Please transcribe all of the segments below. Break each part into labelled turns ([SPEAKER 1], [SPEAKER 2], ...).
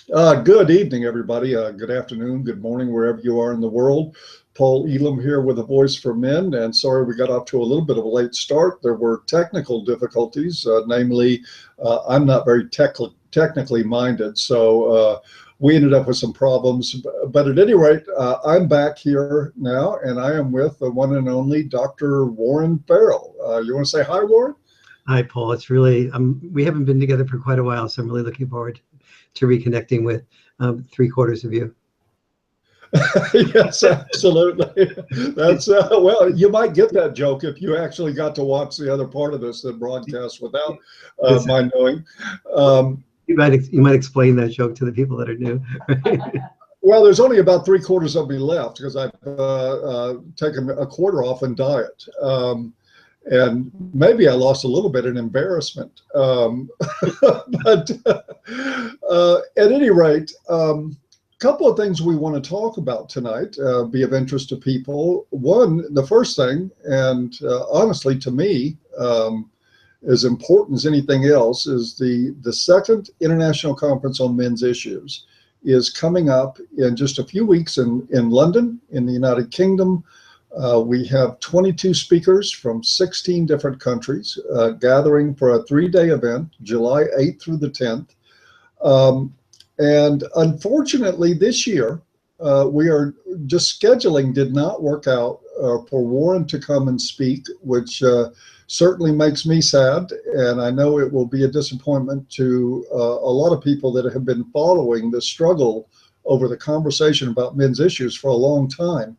[SPEAKER 1] Good evening, everybody. Good afternoon, good morning, wherever you are in the world. Paul Elam here with a voice for men. And sorry we got off to a little bit of a late start. There were technical difficulties, namely, I'm not very technically minded. So we ended up with some problems. But at any rate, I'm back here now, and I am with the one and only Dr. Warren Farrell. You want to say hi, Warren?
[SPEAKER 2] Hi, Paul. It's really, we haven't been together for quite a while, so I'm really looking forward to reconnecting with three-quarters of you.
[SPEAKER 1] Yes, absolutely. That's well, you might get that joke if you actually got to watch the other part of this that broadcast without my knowing.
[SPEAKER 2] You might explain that joke to the people that are new.
[SPEAKER 1] Well, there's only about three-quarters of me left because I've taken a quarter off in diet. And maybe I lost a little bit in embarrassment. But at any rate, couple of things we want to talk about tonight, be of interest to people. One, the first thing, and honestly to me, as important as anything else, is the second International Conference on Men's Issues is coming up in just a few weeks in London, in the United Kingdom. We have 22 speakers from 16 different countries gathering for a 3-day event, July 8th through the 10th. And unfortunately, this year, we are just scheduling did not work out for Warren to come and speak, which certainly makes me sad. And I know it will be a disappointment to a lot of people that have been following the struggle over the conversation about men's issues for a long time.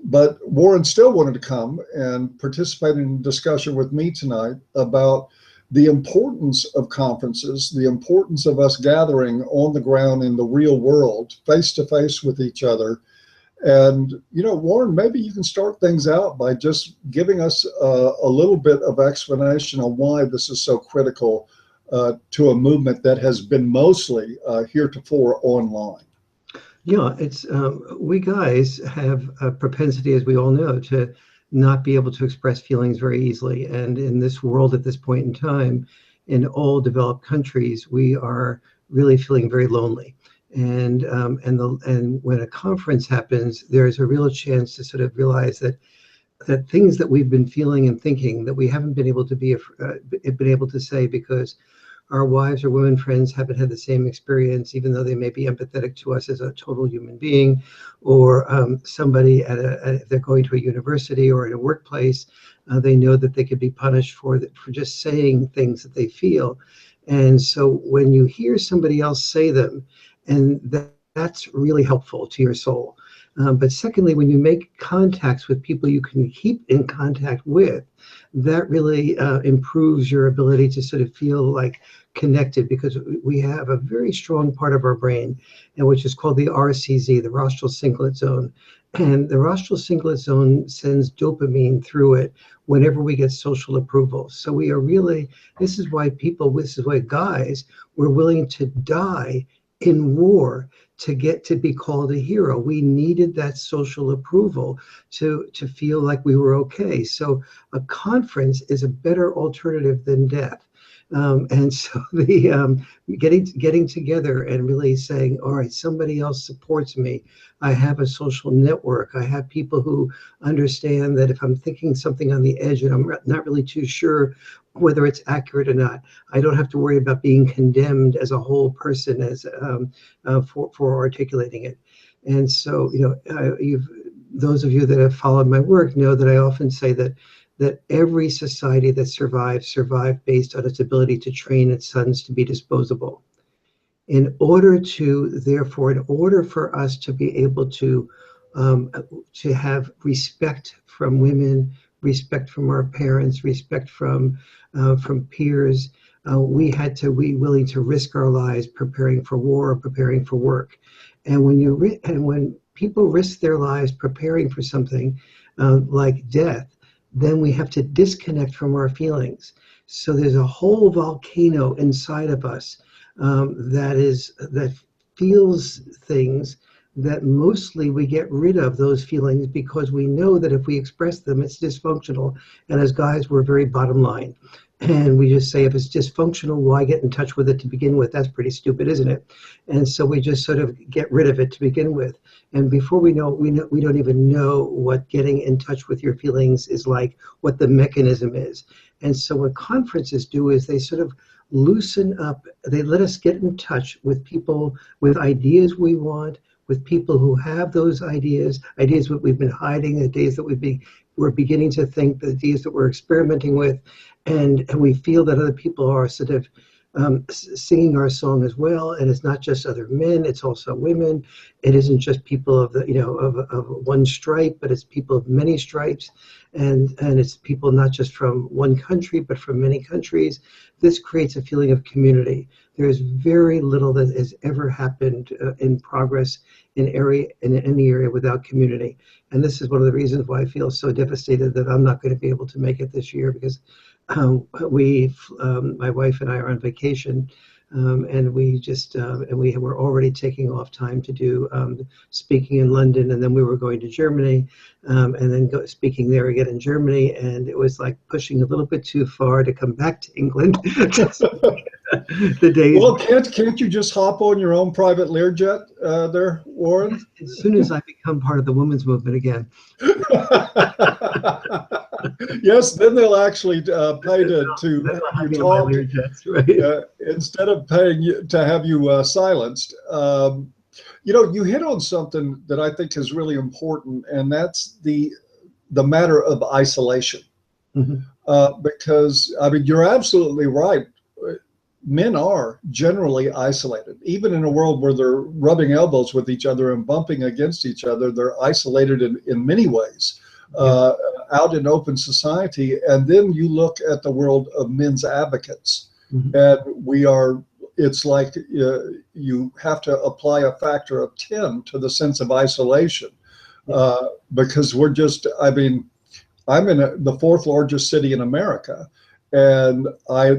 [SPEAKER 1] But Warren still wanted to come and participate in a discussion with me tonight about the importance of conferences, the importance of us gathering on the ground in the real world, face to face with each other. And, you know, Warren, maybe you can start things out by just giving us a little bit of explanation on why this is so critical to a movement that has been mostly heretofore online.
[SPEAKER 2] Yeah, it's we guys have a propensity, as we all know, to not be able to express feelings very easily. And in this world at this point in time, in all developed countries, we are really feeling very lonely. And when a conference happens, there's a real chance to sort of realize that things that we've been feeling and thinking that we haven't been able to say because our wives or women friends haven't had the same experience, even though they may be empathetic to us as a total human being, or somebody if they're going to a university or in a workplace, they know that they could be punished for just saying things that they feel. And so when you hear somebody else say them, and that's really helpful to your soul. But secondly, when you make contacts with people you can keep in contact with, that really improves your ability to sort of feel like connected, because we have a very strong part of our brain, and which is called the RCZ, the rostral cingulate zone. And the rostral cingulate zone sends dopamine through it whenever we get social approval. So we are really, this is why guys were willing to die in war to get to be called a hero. We needed that social approval to feel like we were okay. So a conference is a better alternative than death. And so the getting together and really saying, all right, somebody else supports me. I have a social network. I have people who understand that if I'm thinking something on the edge and I'm not really too sure whether it's accurate or not, I don't have to worry about being condemned as a whole person as for articulating it. And so, you know, those of you that have followed my work know that I often say that every society that survived based on its ability to train its sons to be disposable. In order for us to be able to have respect from women, respect from our parents, respect from peers, we had to be willing to risk our lives preparing for war or preparing for work. And when people risk their lives preparing for something like death, then we have to disconnect from our feelings. So there's a whole volcano inside of us that feels things that mostly we get rid of those feelings because we know that if we express them, it's dysfunctional. And as guys, we're very bottom line. And we just say, if it's dysfunctional, why get in touch with it to begin with? That's pretty stupid, isn't it? And so we just sort of get rid of it to begin with. And before we know, we don't even know what getting in touch with your feelings is like, what the mechanism is. And so what conferences do is they sort of loosen up, they let us get in touch with people with ideas we want, with people who have those ideas that we've been hiding, ideas that we're beginning to think, the ideas that we're experimenting with, and we feel that other people are sort of singing our song as well. And it's not just other men; it's also women. It isn't just people of the of one stripe, but it's people of many stripes, and it's people not just from one country, but from many countries. This creates a feeling of community. There is very little that has ever happened in progress in any area without community. And this is one of the reasons why I feel so devastated that I'm not going to be able to make it this year, because my wife and I are on vacation, and we were already taking off time to do speaking in London, and then we were going to Germany, and then speaking there again in Germany, and it was like pushing a little bit too far to come back to England. The days.
[SPEAKER 1] Well, can't you just hop on your own private Learjet there, Warren?
[SPEAKER 2] As soon as I become part of the women's movement again.
[SPEAKER 1] Yes, then they'll actually pay to have you talk, right? Instead of paying you to have you silenced. You hit on something that I think is really important, and that's the matter of isolation. Mm-hmm. Because I mean, you're absolutely right. Men are generally isolated. Even in a world where they're rubbing elbows with each other and bumping against each other, they're isolated in many ways. Out in open society. And then you look at the world of men's advocates, mm-hmm. and it's like you have to apply a factor of 10 to the sense of isolation, because I'm in the fourth largest city in America. And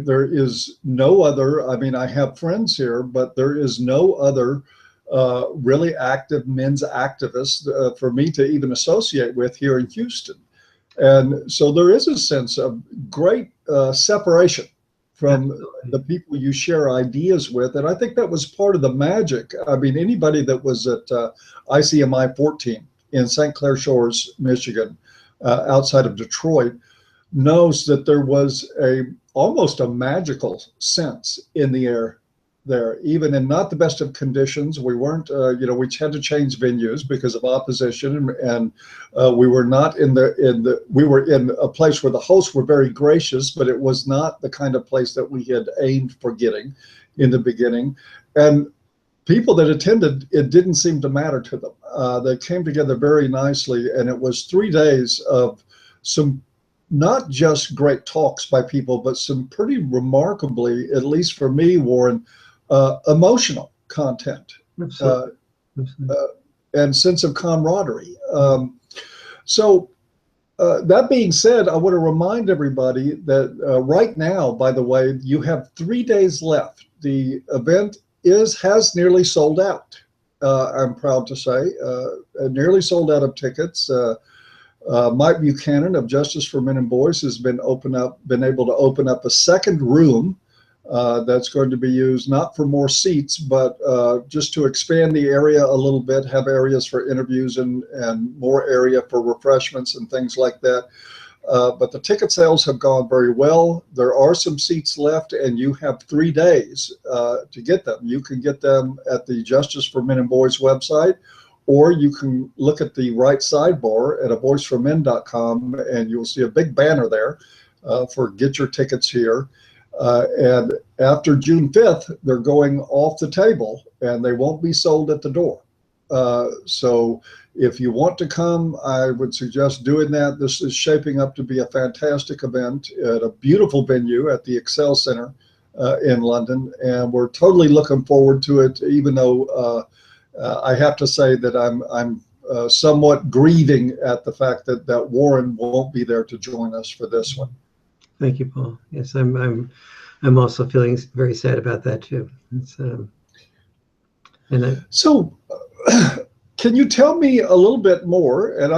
[SPEAKER 1] there is no other, I have friends here, but there is no other really active men's activists for me to even associate with here in Houston. And so there is a sense of great separation from the people you share ideas with. And I think that was part of the magic. Anybody that was at ICMI 14 in St. Clair Shores, Michigan, outside of Detroit, knows that there was almost a magical sense in the air there, even in not the best of conditions. We weren't, we had to change venues because of opposition, and we were not we were in a place where the hosts were very gracious, but it was not the kind of place that we had aimed for getting in the beginning. And people that attended, it didn't seem to matter to them. They came together very nicely, and it was 3 days of some not just great talks by people, but some pretty remarkably, at least for me, Warren, emotional content, and sense of camaraderie. So that being said, I want to remind everybody that right now, by the way, you have 3 days left. The event has nearly sold out. I'm proud to say, nearly sold out of tickets. Mike Buchanan of Justice for Men and Boys has been able to open up a second room that's going to be used not for more seats, but just to expand the area a little bit, have areas for interviews and more area for refreshments and things like that. But the ticket sales have gone very well. There are some seats left, and you have 3 days to get them. You can get them at the Justice for Men and Boys website, or you can look at the right sidebar at avoiceformen.com, and you'll see a big banner there for get your tickets here. And after June 5th, they're going off the table, and they won't be sold at the door. So if you want to come, I would suggest doing that. This is shaping up to be a fantastic event at a beautiful venue at the Excel Center in London, and we're totally looking forward to it, even though I have to say that I'm somewhat grieving at the fact that Warren won't be there to join us for this one.
[SPEAKER 2] Thank you, Paul. Yes, I'm also feeling very sad about that too. So
[SPEAKER 1] Can you tell me a little bit more? And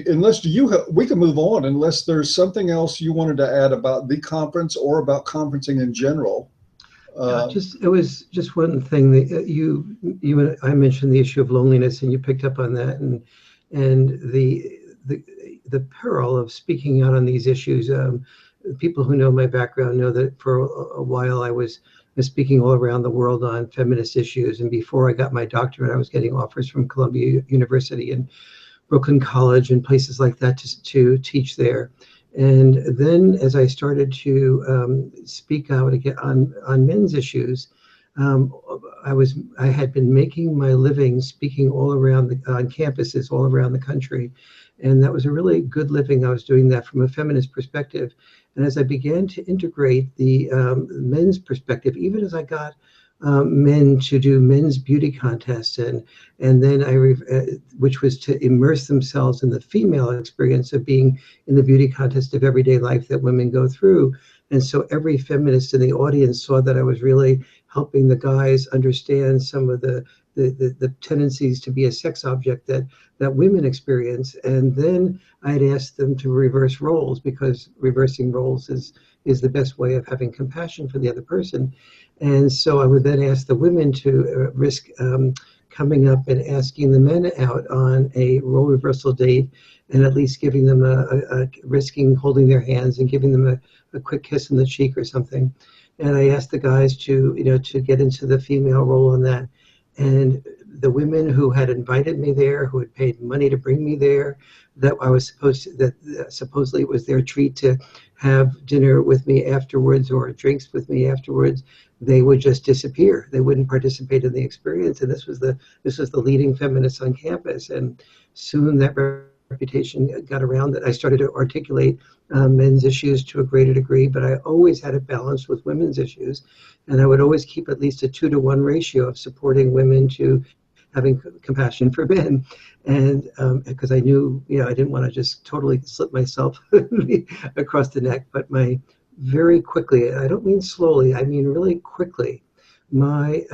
[SPEAKER 1] unless we can move on unless there's something else you wanted to add about the conference or about conferencing in general.
[SPEAKER 2] It was just one thing that you and I mentioned the issue of loneliness, and you picked up on that, and the peril of speaking out on these issues. People who know my background know that for a while I was speaking all around the world on feminist issues, and before I got my doctorate, I was getting offers from Columbia University and Brooklyn College and places like that to teach there. And then as I started to speak out again on men's issues, I had been making my living speaking all around on campuses all around the country. And that was a really good living. I was doing that from a feminist perspective. And as I began to integrate the men's perspective, even as I got men to do men's beauty contests, and then which was to immerse themselves in the female experience of being in the beauty contest of everyday life that women go through. And so every feminist in the audience saw that I was really helping the guys understand some of the tendencies to be a sex object that women experience. And then I had asked them to reverse roles, because reversing roles is the best way of having compassion for the other person. And so I would then ask the women to risk coming up and asking the men out on a role reversal date, and at least giving them risking holding their hands and giving them a quick kiss on the cheek or something. And I asked the guys to get into the female role on that. And the women who had invited me there, who had paid money to bring me there, that I was supposedly it was their treat to have dinner with me afterwards or drinks with me afterwards, they would just disappear. They wouldn't participate in the experience. And this was the leading feminist on campus. And soon that reputation got around that I started to articulate men's issues to a greater degree, but I always had it balanced with women's issues. And I would always keep at least a 2-to-1 ratio of supporting women to having compassion for men. And because I knew, I didn't want to just totally slip myself across the neck, but very quickly, I don't mean slowly, I mean really quickly, my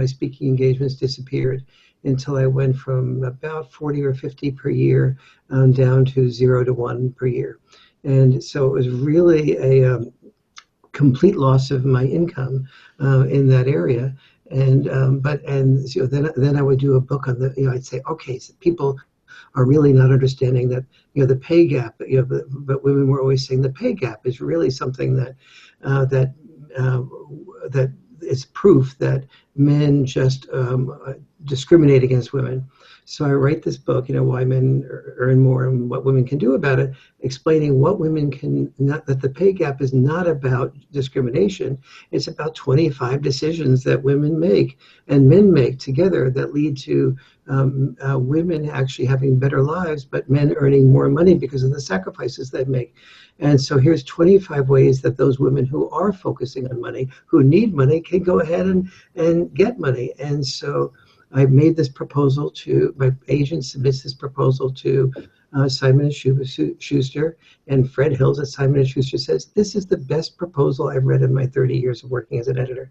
[SPEAKER 2] speaking engagements disappeared until I went from about 40 or 50 per year down to 0 to 1 per year. And so it was really a complete loss of my income in that area. And then I would do a book on I'd say, okay, so people are really not understanding that the pay gap, but women were always saying the pay gap is really something that is proof that men just discriminate against women. So I write this book, why men earn more and what women can do about it, explaining what women can not, that the pay gap is not about discrimination. It's about 25 decisions that women make and men make together that lead to women actually having better lives, but men earning more money because of the sacrifices they make. And so here's 25 ways that those women who are focusing on money, who need money, can go ahead and get money. And so I made this proposal to, my agent submits this proposal to Simon & Schuster, and Fred Hills at Simon & Schuster says, this is the best proposal I've read in my 30 years of working as an editor.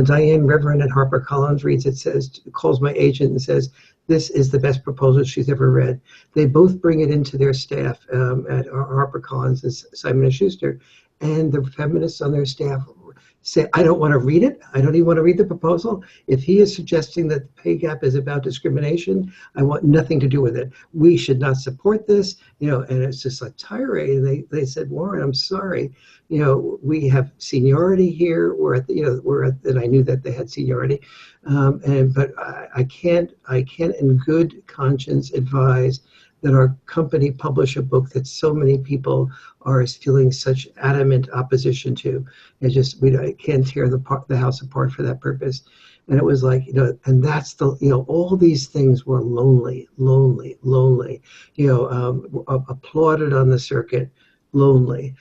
[SPEAKER 2] Diane Reverend at HarperCollins reads it, calls my agent and says, this is the best proposal she's ever read. They both bring it into their staff at HarperCollins and Simon & Schuster, and the feminists on their staff say, I don't want to read it. I don't even want to read the proposal. If he is suggesting that the pay gap is about discrimination, I want nothing to do with it. We should not support this, and it's just a tirade. And they said, Warren, I'm sorry. We have seniority here. And I knew that they had seniority. But I can't in good conscience advise that our company publish a book that so many people are feeling such adamant opposition to. I can't tear the house apart for that purpose. And it was like, and that's all these things were lonely, applauded on the circuit, lonely,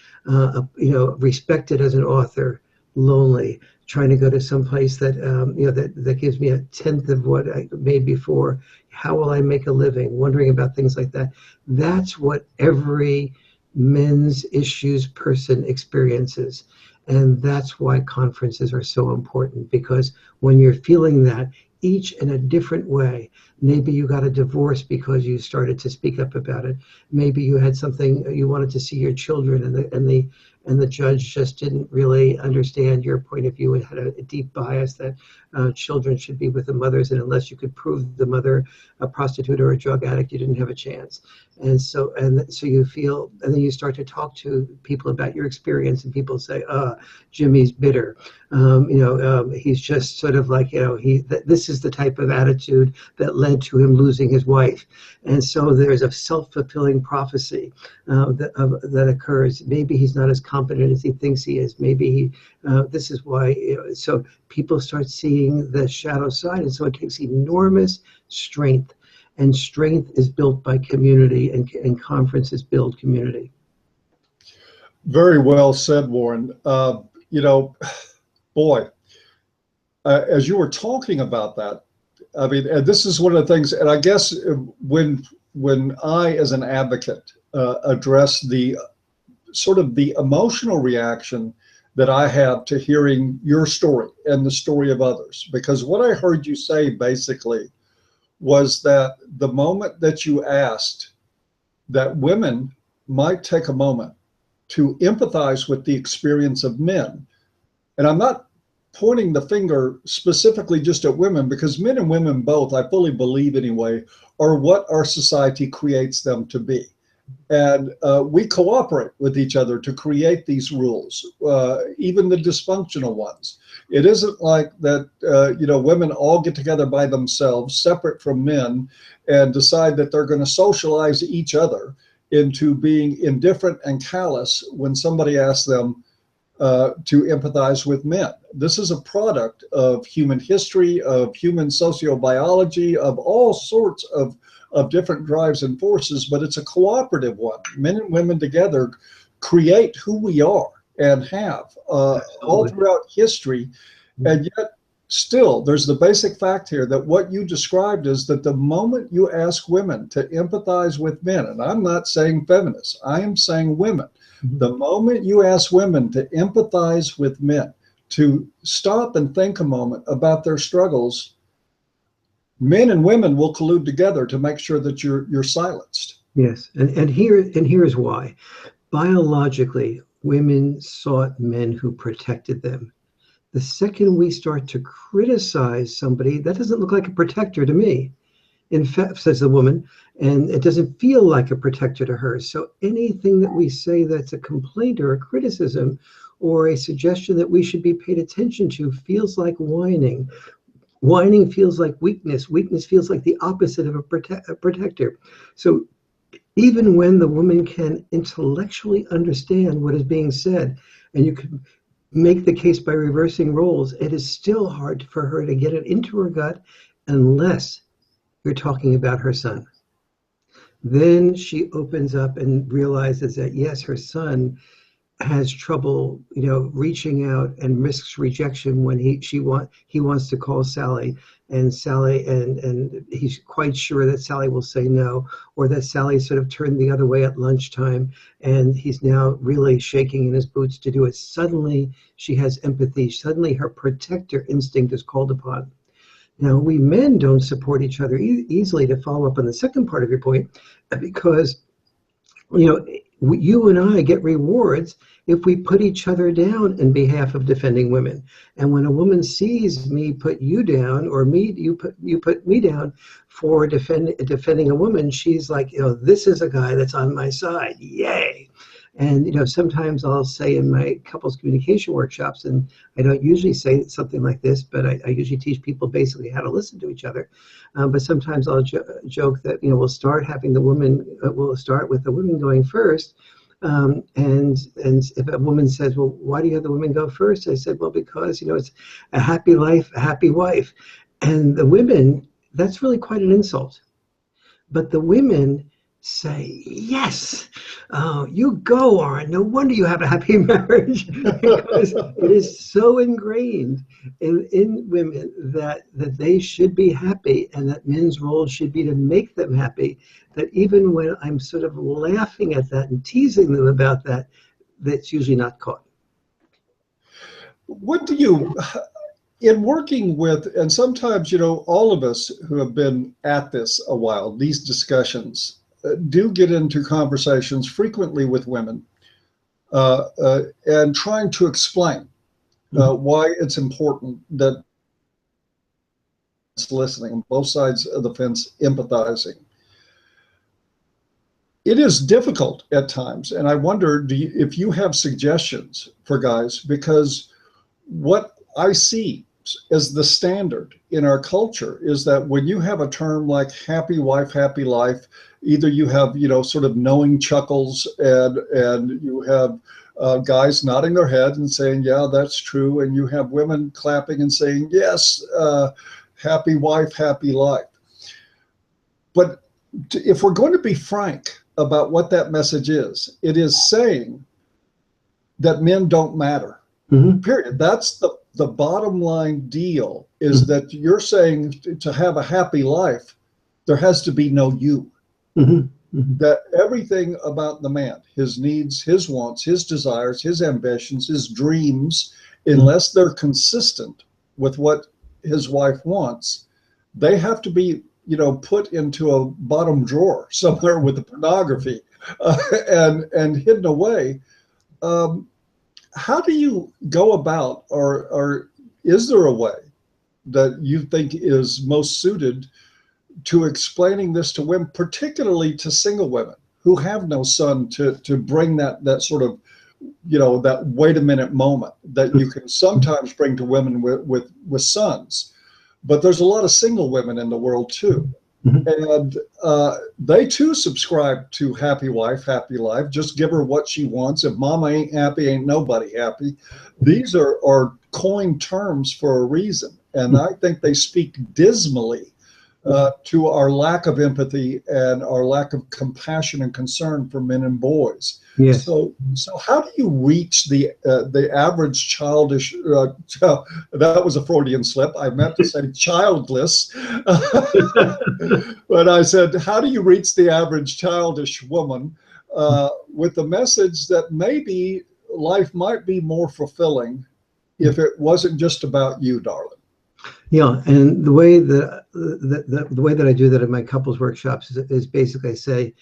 [SPEAKER 2] respected as an author, lonely, trying to go to some place that, that gives me a tenth of what I made before. How will I make a living? Wondering about things like that. That's what every men's issues person experiences. And that's why conferences are so important, because when you're feeling that, each in a different way. Maybe you got a divorce because you started to speak up about it. Maybe you had something you wanted to see your children, and the judge just didn't really understand your point of view and had a deep bias that children should be with the mothers, and unless you could prove the mother a prostitute or a drug addict, you didn't have a chance. And so you feel, and then you start to talk to people about your experience, and people say, Jimmy's bitter. He's just sort of like, this is the type of attitude that led to him losing his wife. And so there's a self-fulfilling prophecy that occurs. Maybe he's not as competent as he thinks he is. Maybe this is why. So people start seeing the shadow side, and so it takes enormous strength. And strength is built by community, and conferences build community.
[SPEAKER 1] Very well said, Warren. Boy, as you were talking about that, I mean, and this is one of the things, and I guess when I, as an advocate, address the sort of the emotional reaction that I have to hearing your story and the story of others, because what I heard you say basically was that the moment that you asked that women might take a moment to empathize with the experience of men, and I'm not pointing the finger specifically just at women, because men and women both, I fully believe anyway, are what our society creates them to be. And we cooperate with each other to create these rules, even the dysfunctional ones. It isn't like that, women all get together by themselves, separate from men, and decide that they're going to socialize each other into being indifferent and callous when somebody asks them to empathize with men. This is a product of human history, of human sociobiology, of all sorts of different drives and forces, but it's a cooperative one. Men and women together create who we are and have all throughout history. And yet still, there's the basic fact here that what you described is that the moment you ask women to empathize with men, and I'm not saying feminists, I am saying women, the moment you ask women to empathize with men, to stop and think a moment about their struggles, men and women will collude together to make sure that you're silenced.
[SPEAKER 2] Yes, and here's why. Biologically, women sought men who protected them. The second we start to criticize somebody, that doesn't look like a protector to me. In fact, says the woman, and it doesn't feel like a protector to her. So anything that we say that's a complaint or a criticism or a suggestion that we should be paid attention to feels like whining. Whining feels like weakness. Weakness feels like the opposite of a protector. So even when the woman can intellectually understand what is being said, and you can make the case by reversing roles, it is still hard for her to get it into her gut unless you're talking about her son. Then she opens up and realizes that, yes, her son has trouble, reaching out and risks rejection when he wants to call Sally, and he's quite sure that Sally will say no, or that Sally sort of turned the other way at lunchtime, and he's now really shaking in his boots to do it. Suddenly she has empathy. Suddenly her protector instinct is called upon. Now, we men don't support each other easily, to follow up on the second part of your point, because you and I get rewards if we put each other down in behalf of defending women. And when a woman sees me put you down, or you put me down for defending a woman, she's like, this is a guy that's on my side. Yay. And sometimes I'll say in my couples communication workshops, and I don't usually say something like this, but I usually teach people basically how to listen to each other. But sometimes I'll joke that we'll start with the women going first. And if a woman says, well, why do you have the women go first? I said, well, because it's a happy life, a happy wife. And the women, that's really quite an insult. But the women say, yes, you go, Warren. No wonder you have a happy marriage. Because it is so ingrained in women that they should be happy, and that men's role should be to make them happy, that even when I'm sort of laughing at that and teasing them about that, that's usually not caught.
[SPEAKER 1] What do you, in working with, and sometimes, all of us who have been at this a while, these discussions do get into conversations frequently with women and trying to explain why it's important that it's listening on both sides of the fence, empathizing. It is difficult at times, and I wonder if you have suggestions for guys, because what I see as the standard in our culture is that when you have a term like happy wife, happy life, either you have, sort of knowing chuckles and you have guys nodding their head and saying, yeah, that's true. And you have women clapping and saying, yes, happy wife, happy life. But if we're going to be frank about what that message is, it is saying that men don't matter. Period. That's the bottom line deal, is that you're saying to have a happy life, there has to be no you. That everything about the man, his needs, his wants, his desires, his ambitions, his dreams, unless they're consistent with what his wife wants, they have to be, put into a bottom drawer somewhere with the pornography and hidden away. How do you go about, or is there a way that you think is most suited to explaining this to women, particularly to single women who have no son, to bring that sort of, that wait a minute moment that you can sometimes bring to women with sons, but there's a lot of single women in the world too. And they too subscribe to happy wife, happy life. Just give her what she wants. If mama ain't happy, ain't nobody happy. These are coined terms for a reason. And I think they speak dismally to our lack of empathy and our lack of compassion and concern for men and boys.
[SPEAKER 2] Yes.
[SPEAKER 1] So how do you reach the average childish? That was a Freudian slip. I meant to say childless, but I said, how do you reach the average childish woman with the message that maybe life might be more fulfilling if it wasn't just about you, darling?
[SPEAKER 2] Yeah, and the way that I do that in my couples workshops is basically I say,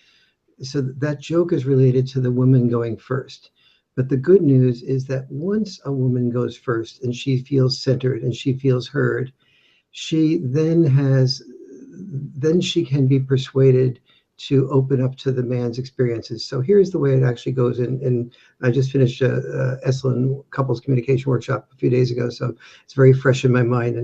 [SPEAKER 2] so that joke is related to the woman going first. But the good news is that once a woman goes first and she feels centered and she feels heard, she then she can be persuaded to open up to the man's experiences. So here's the way it actually goes. And I just finished a Esalen couples communication workshop a few days ago, so it's very fresh in my mind.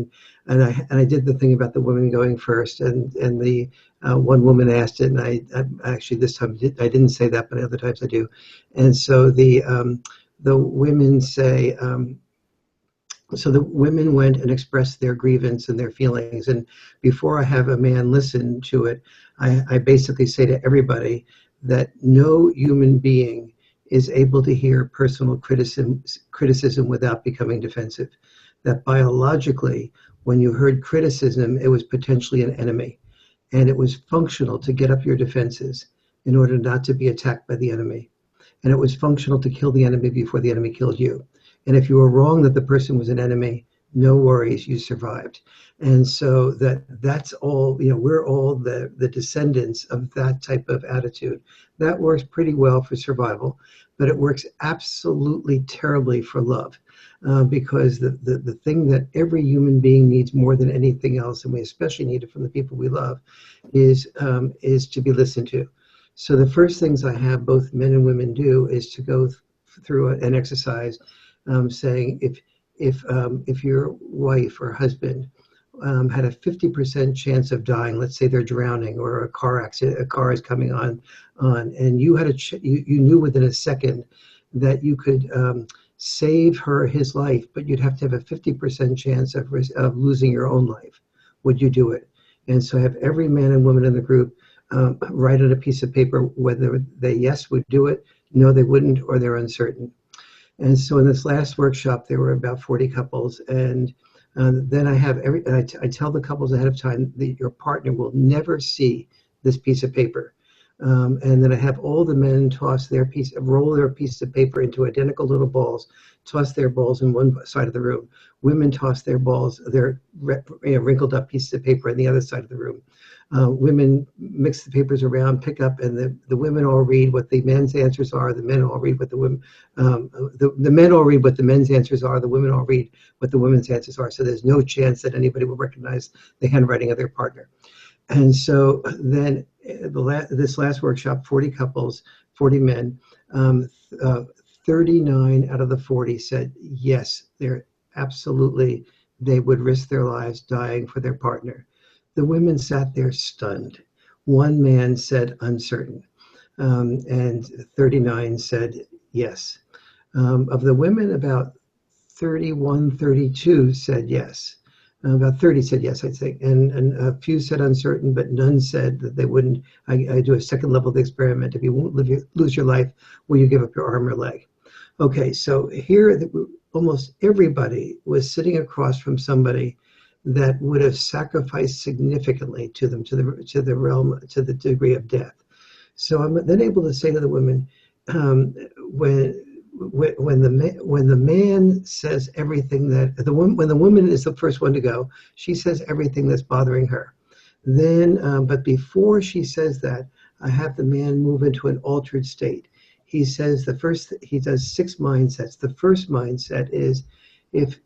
[SPEAKER 2] And I did the thing about the women going first, and the one woman asked it, and I actually this time I didn't say that, but other times I do. And so the women say. So the women went and expressed their grievance and their feelings. And before I have a man listen to it, I basically say to everybody that no human being is able to hear personal criticism without becoming defensive. That biologically, when you heard criticism, it was potentially an enemy. And it was functional to get up your defenses in order not to be attacked by the enemy. And it was functional to kill the enemy before the enemy killed you. And if you were wrong that the person was an enemy, no worries, you survived. And so that's all, we're all the descendants of that type of attitude. That works pretty well for survival, but it works absolutely terribly for love. Because the thing that every human being needs more than anything else, and we especially need it from the people we love, is to be listened to. So the first things I have both men and women do is to go through an exercise saying if your wife or husband had a 50% chance of dying, let's say they're drowning or a car is coming on, and you had you knew within a second that you could save his life, but you'd have to have a 50% chance of losing your own life. Would you do it? And so have every man and woman in the group write on a piece of paper whether they yes would do it, no they wouldn't, or they're uncertain. And so in this last workshop, there were about 40 couples. And then I tell the couples ahead of time that your partner will never see this piece of paper. And then I have all the men roll their pieces of paper into identical little balls, toss their balls in one side of the room. Women toss their balls, their wrinkled up pieces of paper on the other side of the room. Women mix the papers around, pick up, and the women all read what the men's answers are. The men all read what the women, the men all read what the men's answers are. The women all read what the women's answers are. So there's no chance that anybody will recognize the handwriting of their partner. And so then this last workshop, 40 couples, 40 men, 39 out of the 40 said yes, they would risk their lives dying for their partner. The women sat there stunned. One man said uncertain, and 39 said yes. Of the women, about 31, 32 said yes. About 30 said yes, I think, and a few said uncertain, but none said that they wouldn't. I do a second level of the experiment. If you won't lose your life, will you give up your arm or leg? Okay, so here almost everybody was sitting across from somebody that would have sacrificed significantly to them, to the realm, to the degree of death. So I'm then able to say to the women, when the man says everything when the woman is the first one to go, she says everything that's bothering her. Then, but before she says that, I have the man move into an altered state. He says he does 6 mindsets. The first mindset is, if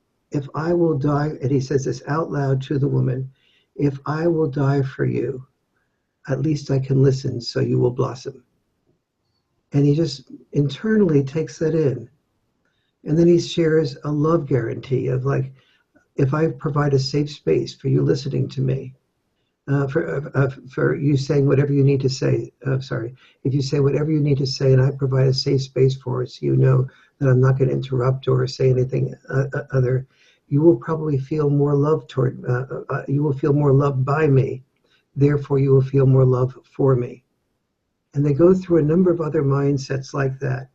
[SPEAKER 2] I will die, and he says this out loud to the woman, if I will die for you, at least I can listen so you will blossom. And he just internally takes that in. And then he shares a love guarantee of, like, if I provide a safe space for you listening to me, for you saying whatever you need to say, if you say whatever you need to say and I provide a safe space for it, so you know that I'm not going to interrupt or say anything other, you will probably feel more love you will feel more loved by me. Therefore, you will feel more love for me. And they go through a number of other mindsets like that,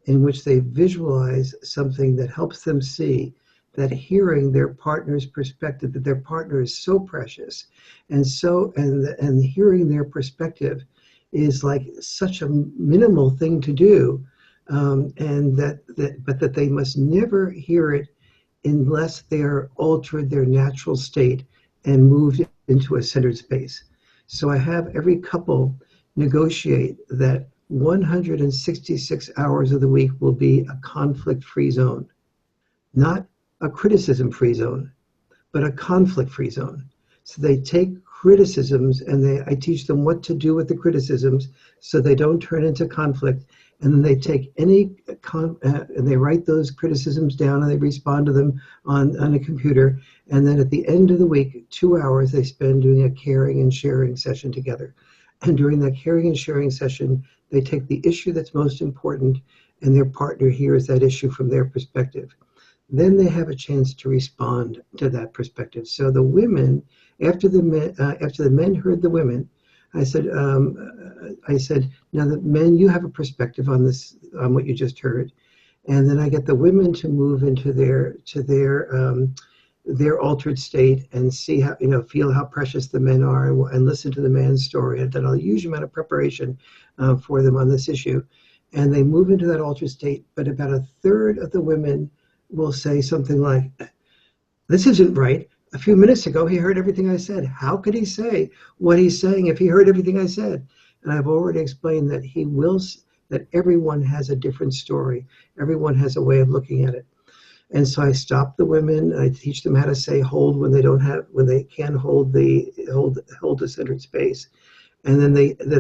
[SPEAKER 2] in which they visualize something that helps them see that hearing their partner's perspective, that their partner is so precious, and hearing their perspective is like such a minimal thing to do, but that they must never hear it unless they are altered their natural state and moved into a centered space. So I have every couple negotiate that 166 hours of the week will be a conflict-free zone, not a criticism-free zone, but a conflict-free zone. So they take criticisms and I teach them what to do with the criticisms so they don't turn into conflict. And then they take and they write those criticisms down and they respond to them on a computer. And then at the end of the week, 2 hours they spend doing a caring and sharing session together. And during that caring and sharing session, they take the issue that's most important and their partner hears that issue from their perspective. Then they have a chance to respond to that perspective. So the women, after the men heard the women, I said, now the men, you have a perspective on this, on what you just heard. And then I get the women to move into their altered state and see how, feel how precious the men are and listen to the man's story. I've done a huge amount of preparation for them on this issue. And they move into that altered state, but about a third of the women will say something like, this isn't right. A few minutes ago, he heard everything I said. How could he say what he's saying if he heard everything I said? And I've already explained that that everyone has a different story. Everyone has a way of looking at it. And so I stop the women. I teach them how to say hold when they can't hold the centered space. And then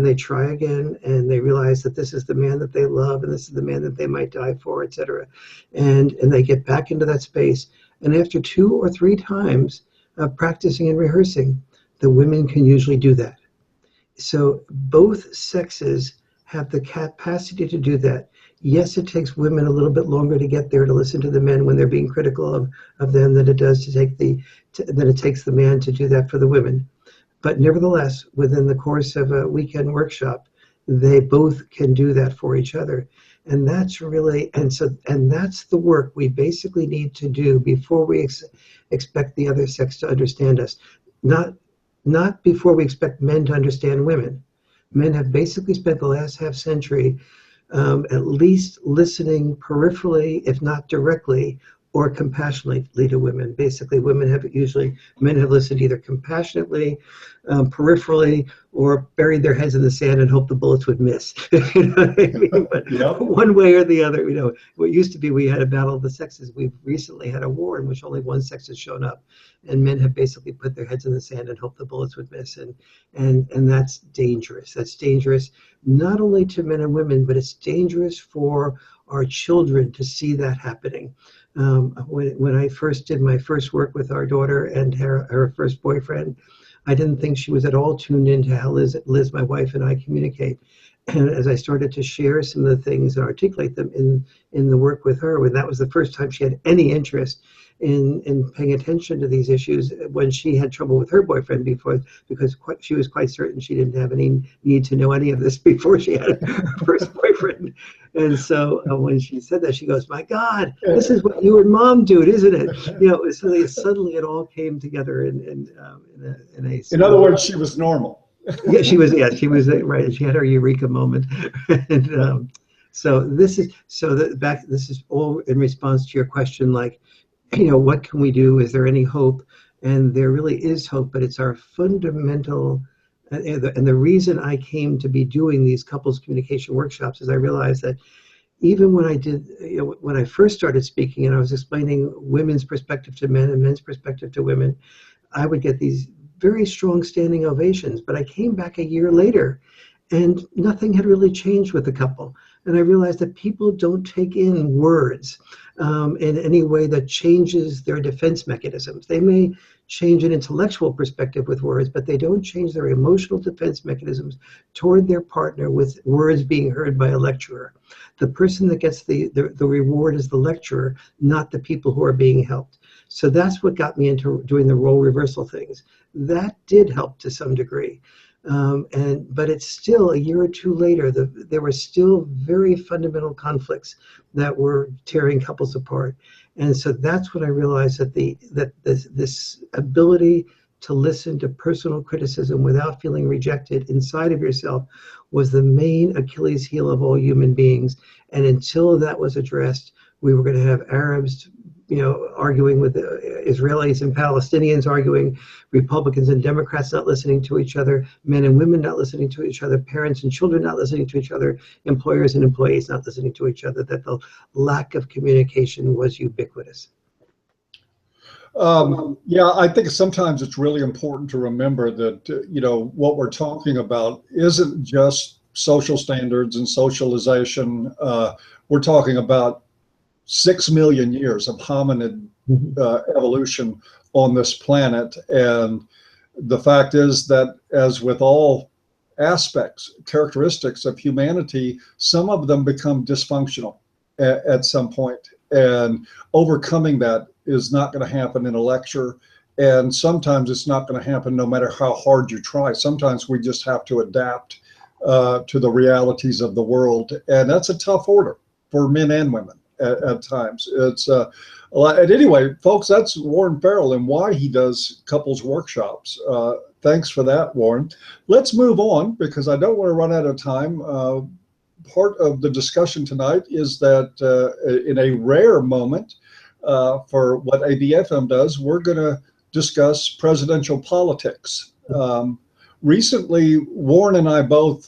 [SPEAKER 2] they try again, and they realize that this is the man that they love, and this is the man that they might die for, etc. And they get back into that space. And after 2 or 3 times of practicing and rehearsing, the women can usually do that. So both sexes have the capacity to do that. Yes, it takes women a little bit longer to get there, to listen to the men when they're being critical of them, than it does than it takes the man to do that for the women. But nevertheless, within the course of a weekend workshop, they both can do that for each other. And that's really, and that's the work we basically need to do before we expect the other sex to understand us. Not before we expect men to understand women, Men have basically spent the last half century at least listening peripherally, if not directly, or compassionately to women. Basically, men have listened either compassionately, peripherally, or buried their heads in the sand and hoped the bullets would miss. You know what I mean? But
[SPEAKER 1] Yep.
[SPEAKER 2] one way or the other, what used to be we had a battle of the sexes. We've recently had a war in which only one sex has shown up, and men have basically put their heads in the sand and hoped the bullets would miss. And that's dangerous. That's dangerous not only to men and women, but it's dangerous for our children to see that happening. When I first did my first work with our daughter and her first boyfriend, I didn't think she was at all tuned into how Liz, my wife, and I communicate. And as I started to share some of the things and articulate them in the work with her, when that was the first time she had any interest in paying attention to these issues, when she had trouble with her boyfriend before, because she was quite certain she didn't have any need to know any of this before she had her first boyfriend. And so when she said that, she goes, "My God, this is what you and Mom do, isn't it?" Suddenly it all came together in a.
[SPEAKER 1] In other words, she was normal.
[SPEAKER 2] Yeah, she was. Yeah, she was right. She had her eureka moment, and this is all in response to your question, like, what can we do? Is there any hope? And there really is hope, but it's our fundamental. And the reason I came to be doing these couples communication workshops is I realized that even when when I first started speaking and I was explaining women's perspective to men and men's perspective to women, I would get these very strong standing ovations. But I came back a year later and nothing had really changed with the couple. And I realized that people don't take in words in any way that changes their defense mechanisms. They may change an intellectual perspective with words, but they don't change their emotional defense mechanisms toward their partner with words being heard by a lecturer. The person that gets the reward is the lecturer, not the people who are being helped. So that's what got me into doing the role reversal things. That did help to some degree. But it's still a year or two later, there were still very fundamental conflicts that were tearing couples apart. And so that's when I realized that this ability to listen to personal criticism without feeling rejected inside of yourself was the main Achilles heel of all human beings. And until that was addressed, we were going to have Arabs arguing with Israelis and Palestinians arguing, Republicans and Democrats not listening to each other, men and women not listening to each other, parents and children not listening to each other, employers and employees not listening to each other, that the lack of communication was ubiquitous.
[SPEAKER 1] Yeah, I think sometimes it's really important to remember that, what we're talking about isn't just social standards and socialization. We're talking about 6 million years of hominid evolution on this planet. And the fact is that, as with all aspects, characteristics of humanity, some of them become dysfunctional at some point. And overcoming that is not going to happen in a lecture. And sometimes it's not going to happen no matter how hard you try. Sometimes we just have to adapt to the realities of the world. And that's a tough order for men and women. At times. It's a lot. And anyway, folks, that's Warren Farrell and why he does couples workshops. Thanks for that, Warren. Let's move on because I don't want to run out of time. Part of the discussion tonight is that in a rare moment for what ABFM does, we're going to discuss presidential politics. Recently, Warren and I both,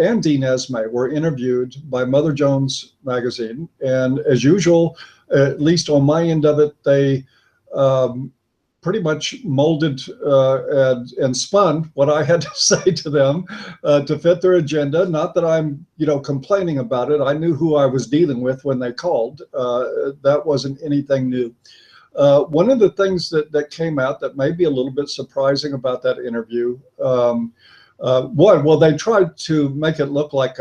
[SPEAKER 1] and Dean Esme, were interviewed by Mother Jones magazine. And as usual, at least on my end of it, they pretty much molded and spun what I had to say to them to fit their agenda. Not that I'm, complaining about it. I knew who I was dealing with when they called. That wasn't anything new. One of the things that came out that may be a little bit surprising about that interview, they tried to make it look like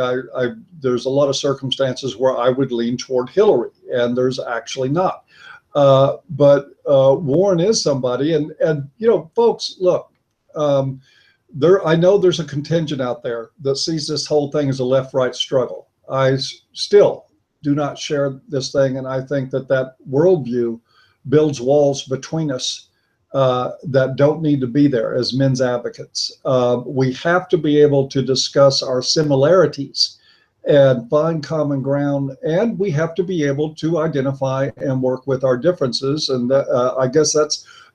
[SPEAKER 1] there's a lot of circumstances where I would lean toward Hillary, and there's actually not. But Warren is somebody, and folks, look, I know there's a contingent out there that sees this whole thing as a left-right struggle. I still do not share this thing, and I think that worldview builds walls between us that don't need to be there as men's advocates. We have to be able to discuss our similarities and find common ground, and we have to be able to identify and work with our differences. And I guess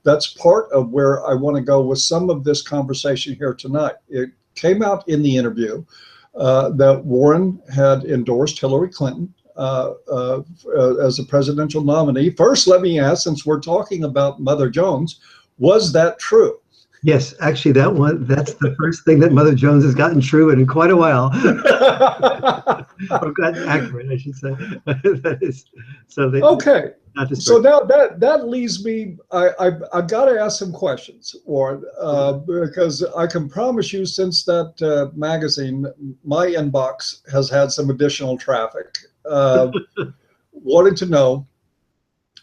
[SPEAKER 1] that's part of where I want to go with some of this conversation here tonight. It came out in the interview that Warren had endorsed Hillary Clinton as a presidential nominee. First, let me ask, since we're talking about Mother Jones, was that true?
[SPEAKER 2] Yes, actually, that's the first thing that Mother Jones has gotten true in quite a while. Or gotten accurate, I should say. That is, so they,
[SPEAKER 1] okay. So now that leaves me, I've got to ask some questions, Warren, because I can promise you, since that magazine, my inbox has had some additional traffic. Wanted to know,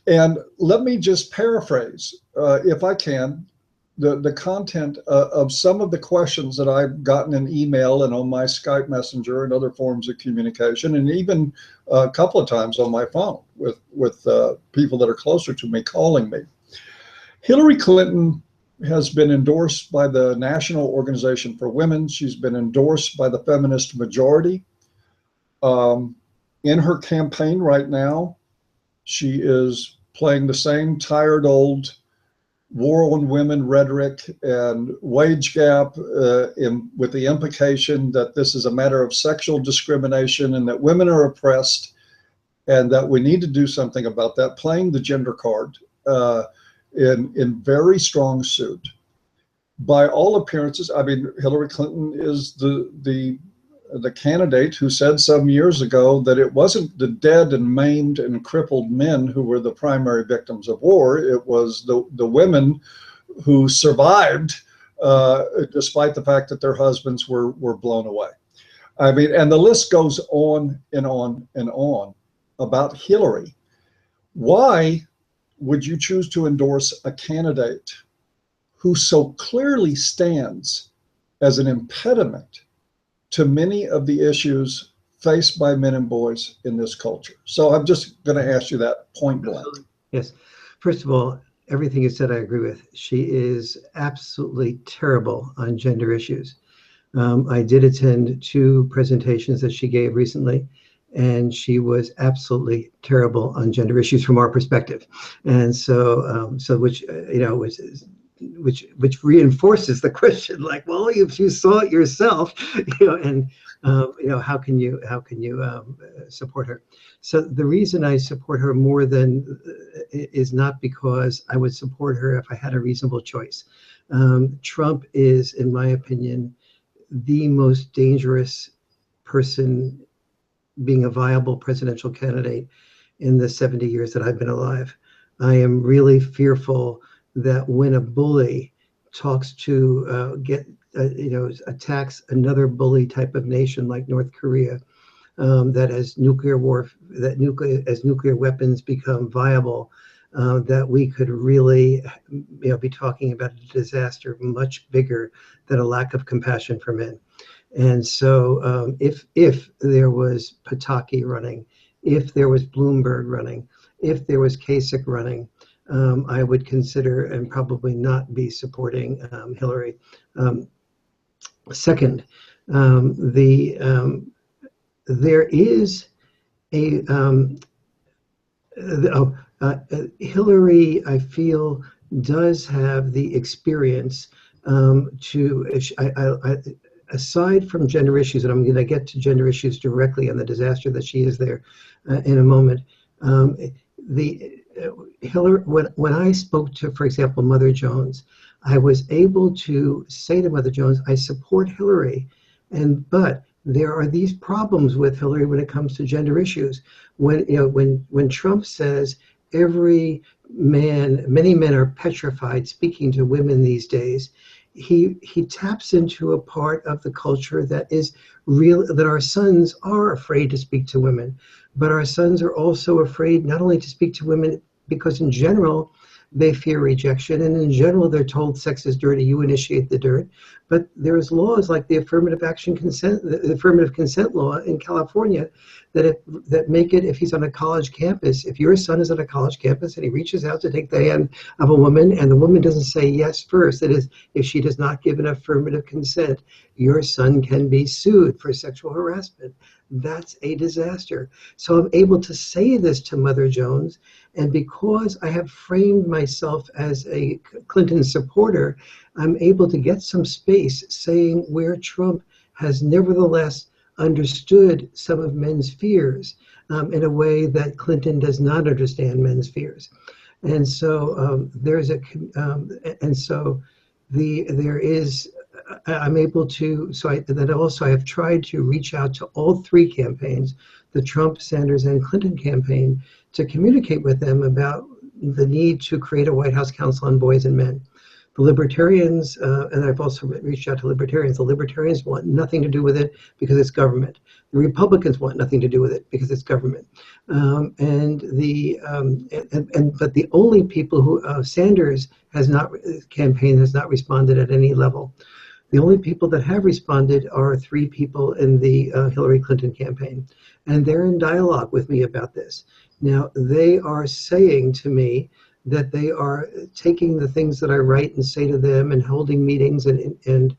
[SPEAKER 1] and let me just paraphrase, if I can, the content of some of the questions that I've gotten in email and on my Skype Messenger and other forms of communication, and even a couple of times on my phone with people that are closer to me calling me. Hillary Clinton has been endorsed by the National Organization for Women. She's been endorsed by the feminist majority. In her campaign right now, she is playing the same tired old war on women rhetoric and wage gap with the implication that this is a matter of sexual discrimination and that women are oppressed and that we need to do something about that, playing the gender card in very strong suit. By all appearances, I mean, Hillary Clinton is the candidate who said some years ago that it wasn't the dead and maimed and crippled men who were the primary victims of war. It was the women who survived despite the fact that their husbands were blown away. I mean, and the list goes on and on and on about Hillary. Why would you choose to endorse a candidate who so clearly stands as an impediment to many of the issues faced by men and boys in this culture? So I'm just going to ask you that point blank.
[SPEAKER 2] Yes. First of all, everything you said, I agree with. She is absolutely terrible on gender issues. I did attend 2 presentations that she gave recently, and she was absolutely terrible on gender issues from our perspective. And so, which reinforces the question, like, well, if you saw it yourself, and how can you support her? So the reason I support her more than is not because I would support her if I had a reasonable choice. Trump is, in my opinion, the most dangerous person being a viable presidential candidate in the 70 years that I've been alive. I am really fearful that when a bully talks to attacks another bully type of nation like North Korea, that as nuclear weapons become viable, that we could really be talking about a disaster much bigger than a lack of compassion for men. And so if there was Pataki running, if there was Bloomberg running, if there was Kasich running, I would consider and probably not be supporting Hillary. Second, there is a Hillary, I feel, does have the experience aside from gender issues, and I'm going to get to gender issues directly and the disaster that she is there in a moment. Hillary, when I spoke to, for example, Mother Jones, I was able to say to Mother Jones, I support Hillary, but there are these problems with Hillary when it comes to gender issues. When Trump says many men are petrified speaking to women these days, he taps into a part of the culture that is real, that our sons are afraid to speak to women, but our sons are also afraid not only to speak to women because in general they fear rejection. And in general, they're told sex is dirty, you initiate the dirt. But there's laws like the affirmative consent law in California that make it, if he's on a college campus, if your son is on a college campus and he reaches out to take the hand of a woman and the woman doesn't say yes first, that is, if she does not give an affirmative consent, your son can be sued for sexual harassment. That's a disaster. So I'm able to say this to Mother Jones, and because I have framed myself as a Clinton supporter, I'm able to get some space saying where Trump has nevertheless understood some of men's fears in a way that Clinton does not understand men's fears. And so I'm able to, I have tried to reach out to all three campaigns, the Trump, Sanders, and Clinton campaign, to communicate with them about the need to create a White House Council on Boys and Men. The Libertarians, and I've also reached out to Libertarians, the Libertarians want nothing to do with it because it's government. The Republicans want nothing to do with it because it's government. But the only people who, Sanders campaign has not responded at any level. The only people that have responded are three people in the Hillary Clinton campaign, and they're in dialogue with me about this. Now, they are saying to me that they are taking the things that I write and say to them and holding meetings and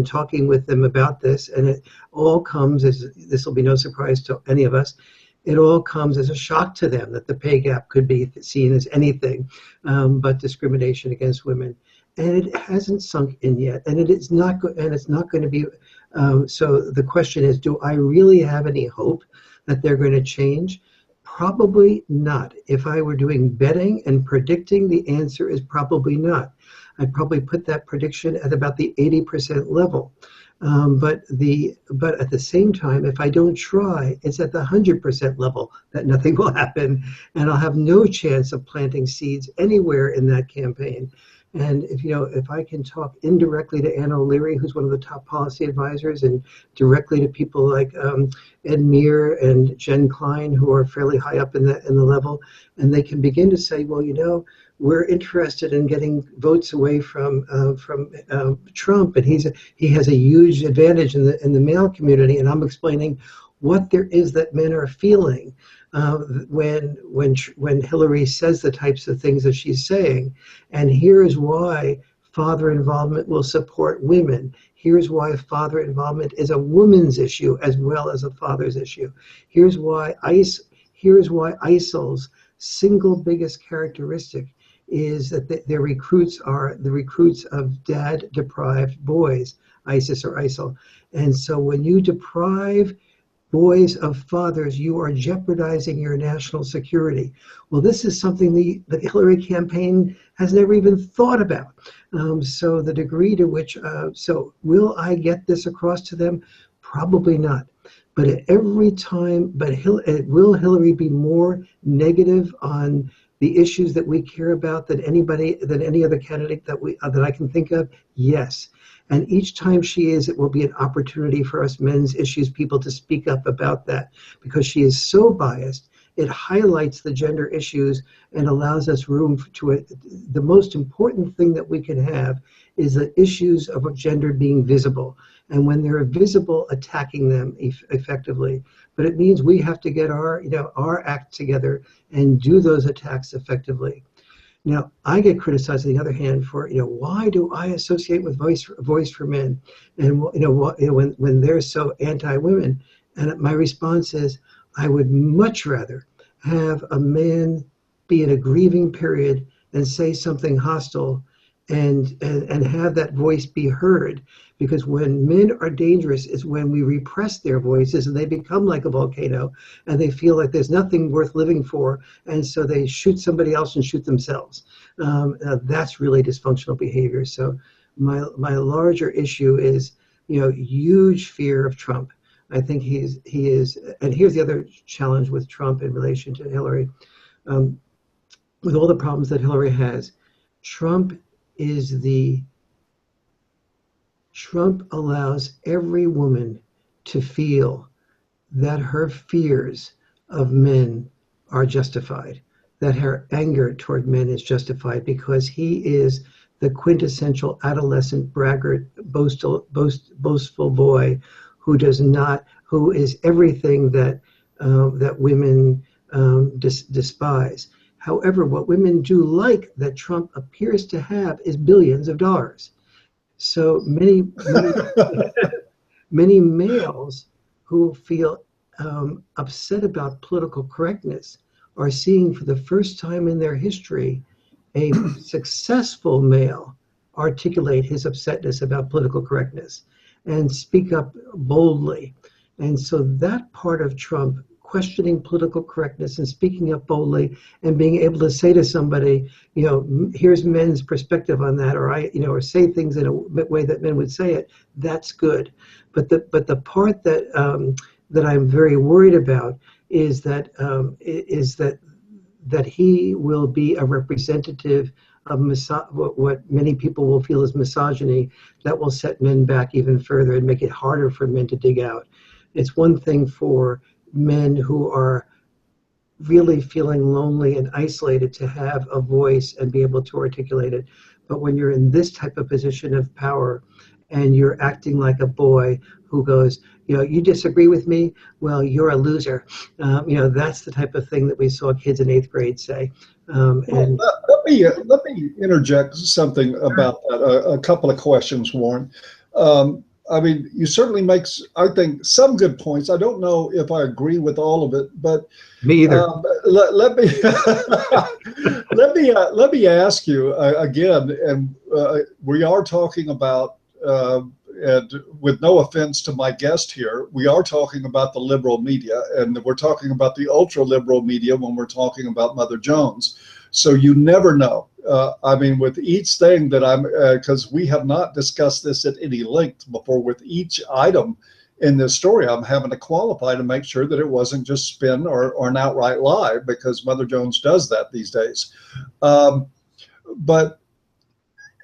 [SPEAKER 2] talking with them about this, and it all comes as, this will be no surprise to any of us, it all comes as a shock to them that the pay gap could be seen as anything but discrimination against women. And it hasn't sunk in yet, and it's not going to be. So the question is, do I really have any hope that they're going to change? Probably not. If I were doing betting and predicting, the answer is probably not. I'd probably put that prediction at about the 80% level. But at the same time, if I don't try, it's at the 100% level that nothing will happen, and I'll have no chance of planting seeds anywhere in that campaign. And if I can talk indirectly to Ann O'Leary, who's one of the top policy advisors, and directly to people like Ed Meir and Jen Klein, who are fairly high up in the level, and they can begin to say, well, we're interested in getting votes away from Trump, and he has a huge advantage in the male community, and I'm explaining what there is that men are feeling when Hillary says the types of things that she's saying. And here is why father involvement will support women. Here's why father involvement is a woman's issue as well as a father's issue. Here's why ISIL's single biggest characteristic is that their recruits are the recruits of dad-deprived boys, ISIS or ISIL. And so when you deprive boys of fathers, you are jeopardizing your national security. Well, this is something the Hillary campaign has never even thought about. So the degree to which, will I get this across to them? Probably not. But at every time, will Hillary be more negative on the issues that we care about than any other candidate that I can think of? Yes. And each time she is, it will be an opportunity for us men's issues people to speak up about that, because she is so biased. It highlights the gender issues and allows us room to it. The most important thing that we can have is the issues of gender being visible. And when they're visible, attacking them effectively. But it means we have to get our act together and do those attacks effectively. Now, I get criticized on the other hand for, why do I associate with Voice for Men, and when they're so anti-women? And my response is, I would much rather have a man be in a grieving period and say something hostile and have that voice be heard. Because when men are dangerous is when we repress their voices and they become like a volcano and they feel like there's nothing worth living for, and so they shoot somebody else and shoot themselves. That's really dysfunctional behavior. So my larger issue is, huge fear of Trump. I think he is, and here's the other challenge with Trump in relation to Hillary. With all the problems that Hillary has, Trump allows every woman to feel that her fears of men are justified, that her anger toward men is justified because he is the quintessential adolescent braggart, boastful boy who is everything that that women despise. However, what women do like that Trump appears to have is billions of dollars. So many males who feel upset about political correctness are seeing for the first time in their history a successful male articulate his upsetness about political correctness and speak up boldly. And so that part of Trump, questioning political correctness and speaking up boldly and being able to say to somebody, here's men's perspective on that, or say things in a way that men would say it, that's good. But the part that that I'm very worried about is that he will be a representative of what many people will feel is misogyny that will set men back even further and make it harder for men to dig out. It's one thing for men who are really feeling lonely and isolated to have a voice and be able to articulate it. But when you're in this type of position of power and you're acting like a boy who goes, you disagree with me? Well, you're a loser. That's the type of thing that we saw kids in 8th grade say.
[SPEAKER 1] Let me interject something about that. A couple of questions, Warren. I mean, you certainly make, I think, some good points. I don't know if I agree with all of it, but
[SPEAKER 2] me either.
[SPEAKER 1] Let me let me ask you again, and we are talking about, and with no offense to my guest here, we are talking about the liberal media, and we're talking about the ultra liberal media when we're talking about Mother Jones. So you never know. I mean, with each thing that because we have not discussed this at any length before, with each item in this story, I'm having to qualify to make sure that it wasn't just spin or an outright lie, because Mother Jones does that these days.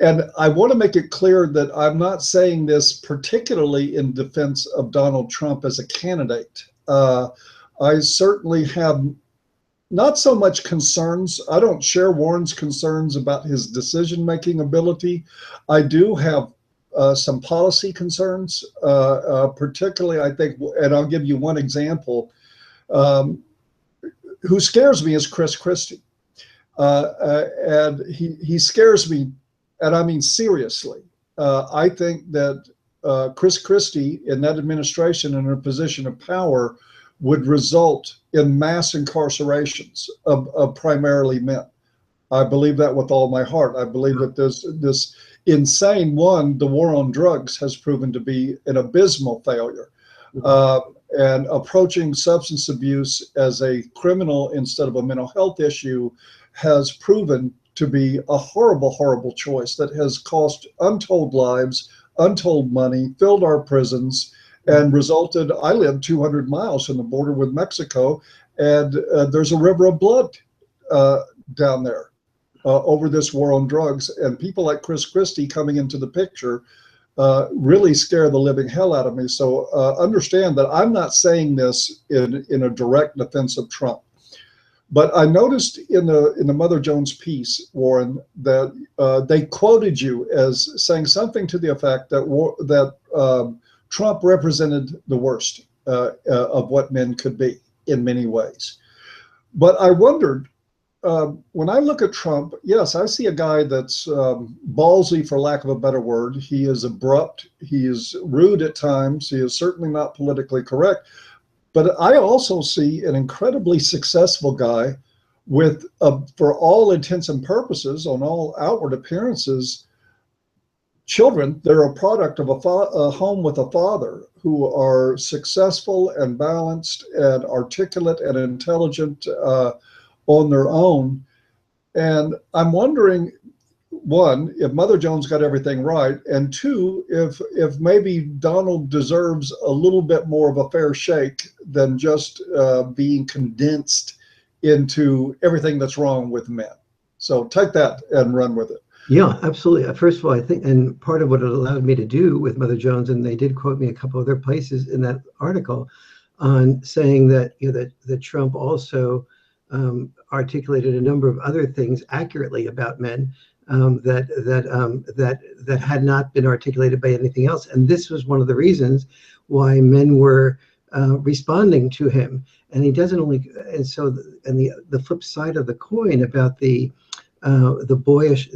[SPEAKER 1] And I want to make it clear that I'm not saying this particularly in defense of Donald Trump as a candidate. I certainly have not so much concerns. I don't share Warren's concerns about his decision-making ability. I do have some policy concerns, particularly, I think, and I'll give you one example. Who scares me is Chris Christie. And he scares me, and I mean seriously. I think that Chris Christie in that administration in a position of power would result in mass incarcerations of primarily men. I believe that with all my heart. I believe that this insane the war on drugs has proven to be an abysmal failure. And approaching substance abuse as a criminal instead of a mental health issue has proven to be a horrible, horrible choice that has cost untold lives, untold money, filled our prisons, and resulted, I live 200 miles from the border with Mexico, and there's a river of blood down there over this war on drugs. And people like Chris Christie coming into the picture really scare the living hell out of me. So understand that I'm not saying this in a direct defense of Trump. But I noticed in the Mother Jones piece, Warren, that they quoted you as saying something to the effect that Trump represented the worst of what men could be in many ways. But I wondered, when I look at Trump, yes, I see a guy that's ballsy, for lack of a better word. He is abrupt. He is rude at times. He is certainly not politically correct. But I also see an incredibly successful guy with, for all intents and purposes, on all outward appearances, children that are a product of a home with a father who are successful and balanced and articulate and intelligent on their own. And I'm wondering, one, if Mother Jones got everything right, and two, if maybe Donald deserves a little bit more of a fair shake than just being condensed into everything that's wrong with men. So take that and run with it.
[SPEAKER 2] Yeah, absolutely. First of all, I think, and part of what it allowed me to do with Mother Jones, and they did quote me a couple other places in that article on saying that that Trump also articulated a number of other things accurately about men that had not been articulated by anything else. And this was one of the reasons why men were responding to him. And he doesn't only, and so, and the flip side of the coin about the boyish,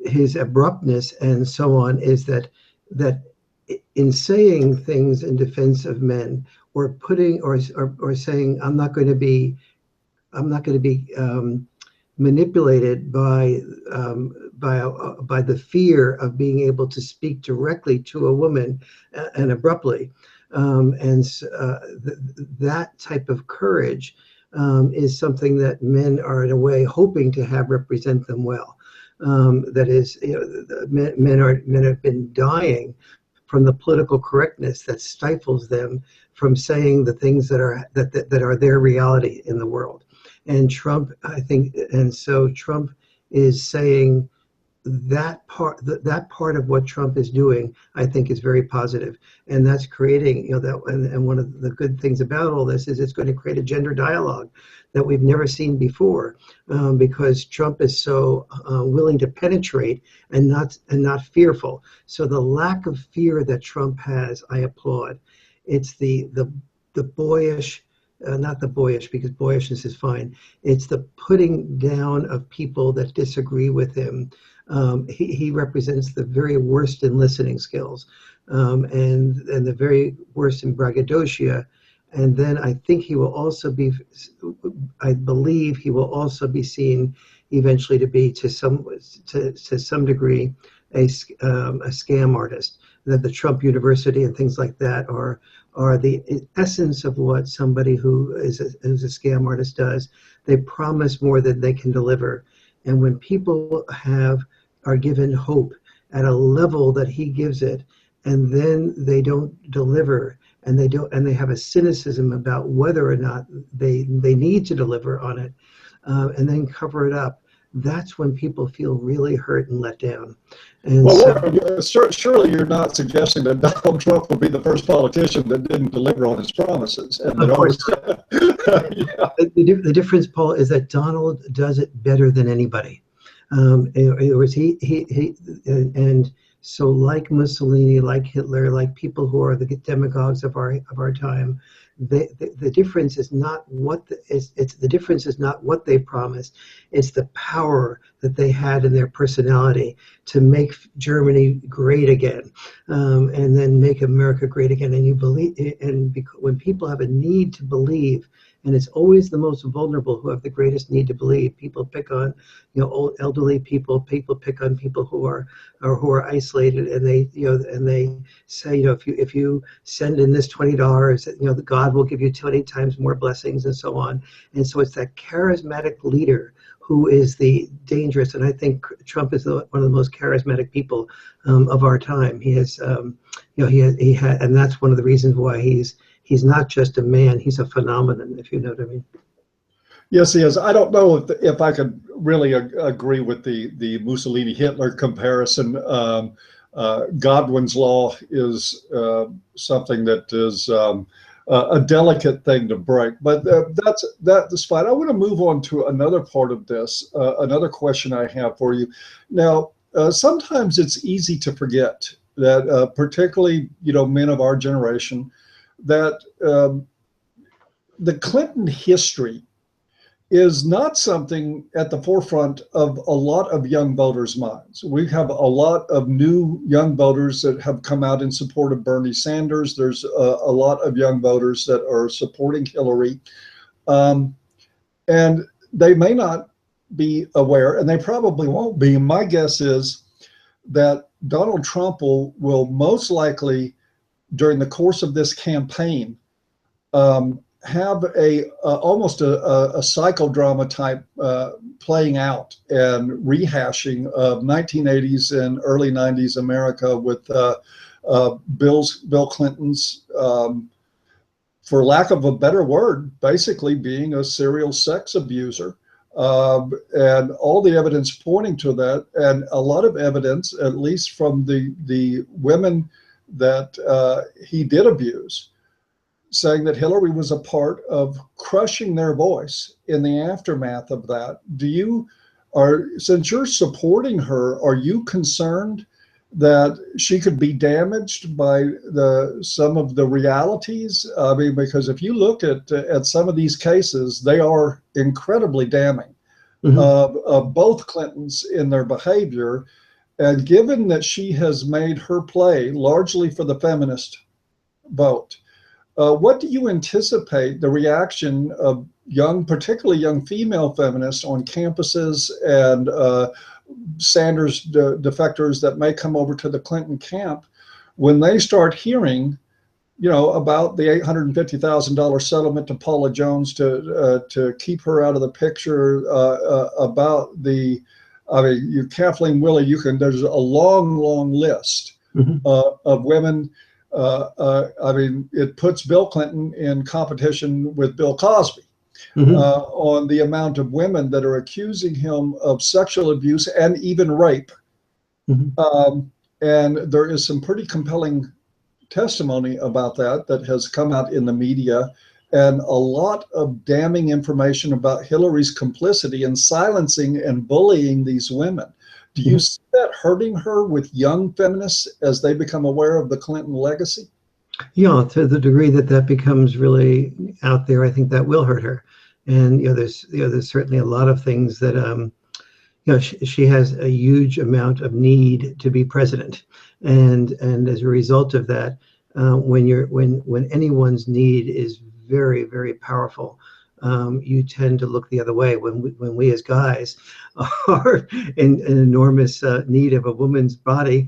[SPEAKER 2] his abruptness and so on is that in saying things in defense of men, or putting or saying I'm not going to be manipulated by the fear of being able to speak directly to a woman and abruptly, that type of courage is something that men are in a way hoping to have represent them well. That is, men have been dying from the political correctness that stifles them from saying the things that are their reality in the world. And Trump, I think, and so Trump is saying that part of what Trump is doing, I think, is very positive, and that's creating, and one of the good things about all this is it's going to create a gender dialogue that we've never seen before, because Trump is so willing to penetrate and not fearful. So the lack of fear that Trump has, I applaud. It's the boyish. Not the boyish, because boyishness is fine. It's the putting down of people that disagree with him. He represents the very worst in listening skills, and the very worst in braggadocio. And then I think he will also be, I believe he will also be seen eventually to be to some degree a scam artist. That the Trump University and things like that are the essence of what somebody who is a scam artist does. They promise more than they can deliver, and when people are given hope at a level that he gives it, and then they don't deliver, and they have a cynicism about whether or not they need to deliver on it, and then cover it up. That's when people feel really hurt and let down. And
[SPEAKER 1] well, surely you're not suggesting that Donald Trump will be the first politician that didn't deliver on his promises. And
[SPEAKER 2] of course, yeah. The difference, Paul, is that Donald does it better than anybody. In other words, and so like Mussolini, like Hitler, like people who are the demagogues of our time, the difference is not what the difference is not what they promised. It's the power that they had in their personality to make Germany great again, and then make America great again. And you believe, and when people have a need to believe, and it's always the most vulnerable who have the greatest need to believe. People pick on, old elderly people. People pick on people who are isolated, and they say, if you send in this $20, God will give you 20 times more blessings, and so on. And so it's that charismatic leader who is the dangerous. And I think Trump is one of the most charismatic people of our time. He has, and that's one of the reasons why he's not just a man, he's a phenomenon, if you know what I mean.
[SPEAKER 1] Yes, he is. I don't know if I could really agree with the Mussolini-Hitler comparison. Godwin's law is something that is a delicate thing to break, but that's fine. I want to move on to another part of this, another question I have for you. Now, sometimes it's easy to forget that, particularly, men of our generation, that the Clinton history is not something at the forefront of a lot of young voters' minds. We have a lot of new young voters that have come out in support of Bernie Sanders. There's a lot of young voters that are supporting Hillary. And they may not be aware, and they probably won't be. My guess is that Donald Trump will most likely, during the course of this campaign, have almost a psychodrama type playing out and rehashing of 1980s and early 90s America with Bill Clinton's, for lack of a better word, basically being a serial sex abuser. And all the evidence pointing to that, and a lot of evidence, at least from the women that he did abuse, saying that Hillary was a part of crushing their voice in the aftermath of that. Since you're supporting her, are you concerned that she could be damaged by some of the realities? I mean, because if you look at some of these cases, they are incredibly damning of both Clintons in their behavior. And given that she has made her play largely for the feminist vote, what do you anticipate the reaction of particularly young female feminists on campuses and Sanders defectors that may come over to the Clinton camp when they start hearing, about the $850,000 settlement to Paula Jones to keep her out of the picture, about Kathleen Willey, there's a long list of women. It puts Bill Clinton in competition with Bill Cosby on the amount of women that are accusing him of sexual abuse and even rape. And there is some pretty compelling testimony about that has come out in the media, and a lot of damning information about Hillary's complicity in silencing and bullying these women. Do you see that hurting her with young feminists as they become aware of the Clinton legacy?
[SPEAKER 2] Yeah, to the degree that becomes really out there, I think that will hurt her. And there's certainly a lot of things that she has a huge amount of need to be president, and as a result of that, when anyone's need is very, very powerful, you tend to look the other way. When we as guys are in enormous need of a woman's body,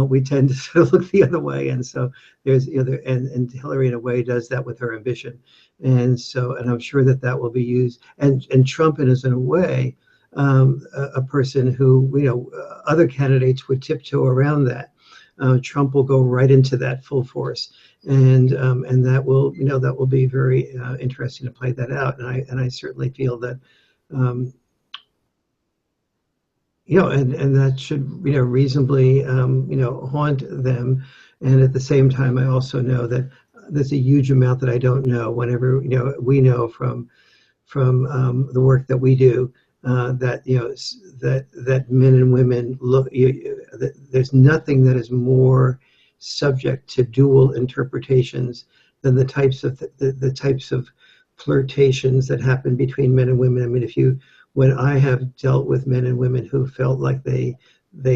[SPEAKER 2] we tend to sort of look the other way. And so there's and Hillary in a way does that with her ambition, and I'm sure that will be used. And Trump is in a way a person who other candidates would tiptoe around that. Trump will go right into that full force, and that will be very interesting to play that out. And I certainly feel that and that should reasonably haunt them. And at the same time, I also know that there's a huge amount that I don't know. Whenever we know from the work that we do, that men and women look. There's nothing that is more subject to dual interpretations than the types of flirtations that happen between men and women. I mean, when I have dealt with men and women who felt like they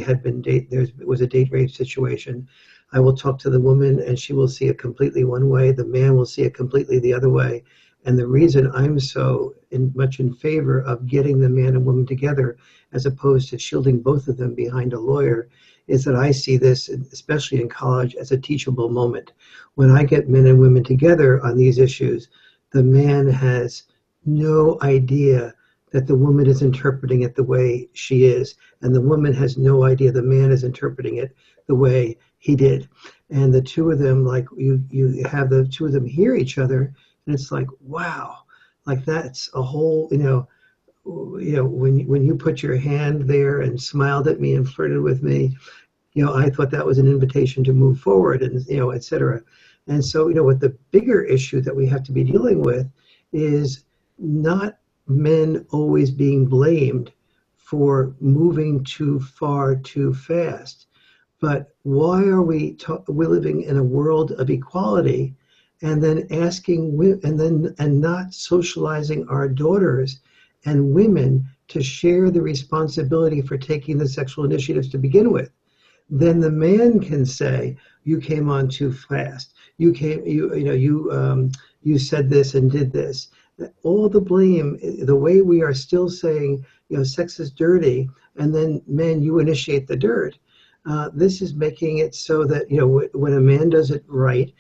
[SPEAKER 2] had been there was a date rape situation, I will talk to the woman and she will see it completely one way. The man will see it completely the other way. And the reason I'm so much in favor of getting the man and woman together, as opposed to shielding both of them behind a lawyer, is that I see this, especially in college, as a teachable moment. When I get men and women together on these issues, the man has no idea that the woman is interpreting it the way she is, and the woman has no idea the man is interpreting it the way he did. And the two of them, like you have the two of them hear each other, and it's like, wow, like that's a whole, when you put your hand there and smiled at me and flirted with me, I thought that was an invitation to move forward, and et cetera. And so, what the bigger issue that we have to be dealing with is not men always being blamed for moving too far too fast, but why are we living in a world of equality and then and not socializing our daughters and women to share the responsibility for taking the sexual initiatives to begin with? Then the man can say, you came on too fast. You said this and did this. All the blame, the way we are still saying, sex is dirty, and then men, you initiate the dirt. This is making it so that when a man does it right,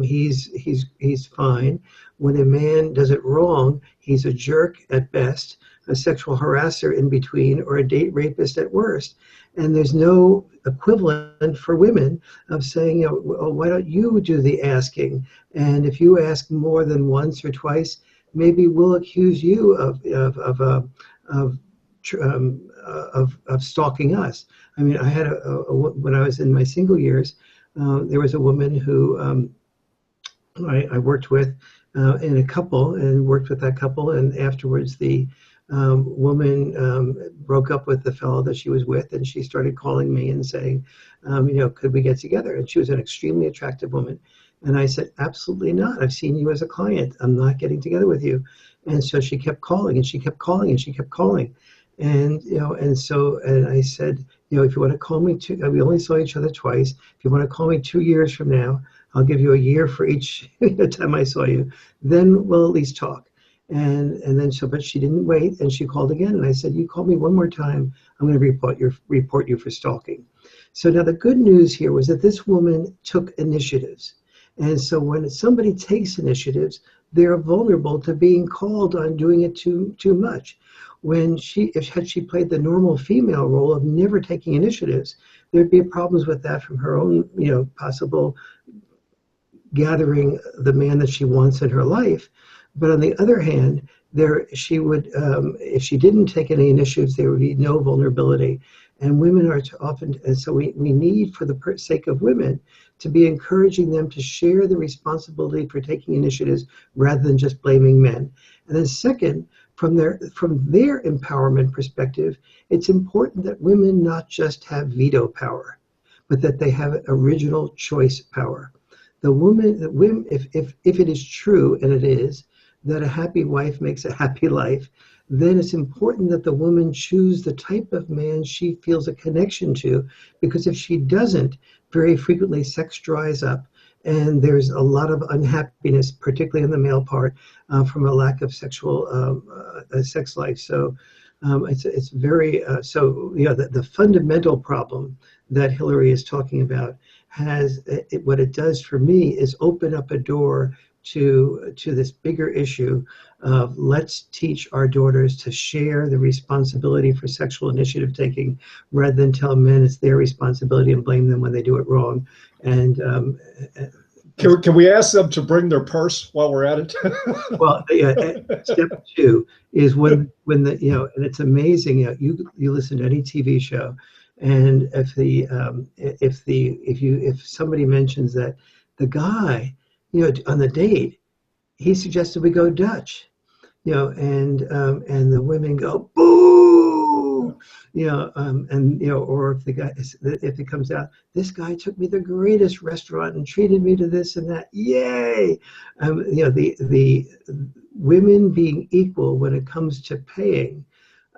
[SPEAKER 2] he's fine. When a man does it wrong, he's a jerk at best, a sexual harasser in between, or a date rapist at worst. And there's no equivalent for women of saying, why don't you do the asking? And if you ask more than once or twice, maybe we'll accuse you of stalking us. I mean, I had when I was in my single years, there was a woman who I worked with in a couple, and worked with that couple, and afterwards the woman broke up with the fellow that she was with, and she started calling me and saying, could we get together? And she was an extremely attractive woman. And I said, absolutely not. I've seen you as a client. I'm not getting together with you. And so she kept calling, and she kept calling, and she kept calling. And, and I said, if you want to call me we only saw each other twice. If you want to call me 2 years from now, I'll give you a year for each time I saw you. Then we'll at least talk. And then but she didn't wait, and she called again. And I said, you call me one more time, I'm going to report you for stalking. So now the good news here was that this woman took initiatives. And so when somebody takes initiatives, they're vulnerable to being called on doing it too much. When had she played the normal female role of never taking initiatives, there'd be problems with that from her own, possible gathering the man that she wants in her life. But on the other hand, she would, if she didn't take any initiatives, there would be no vulnerability. And women are often, and so we need, for the sake of women, to be encouraging them to share the responsibility for taking initiatives rather than just blaming men. And then second, from their empowerment perspective, it's important that women not just have veto power, but that they have original choice power. If it is true, and it is, that a happy wife makes a happy life, then it's important that the woman choose the type of man she feels a connection to, because if she doesn't, very frequently sex dries up, and there's a lot of unhappiness, particularly in the male part, from a lack of sexual sex life. So it's very the fundamental problem that Hillary is talking about what it does for me is open up a door to this bigger issue of, let's teach our daughters to share the responsibility for sexual initiative taking, rather than tell men it's their responsibility and blame them when they do it wrong. And
[SPEAKER 1] can we ask them to bring their purse while we're at it?
[SPEAKER 2] Well, step two is when and it's amazing. You listen to any TV show, and if somebody mentions that the guy, on the date, he suggested we go Dutch, and the women go boo, or if it comes out, this guy took me to the greatest restaurant and treated me to this and that, yay, the women being equal when it comes to paying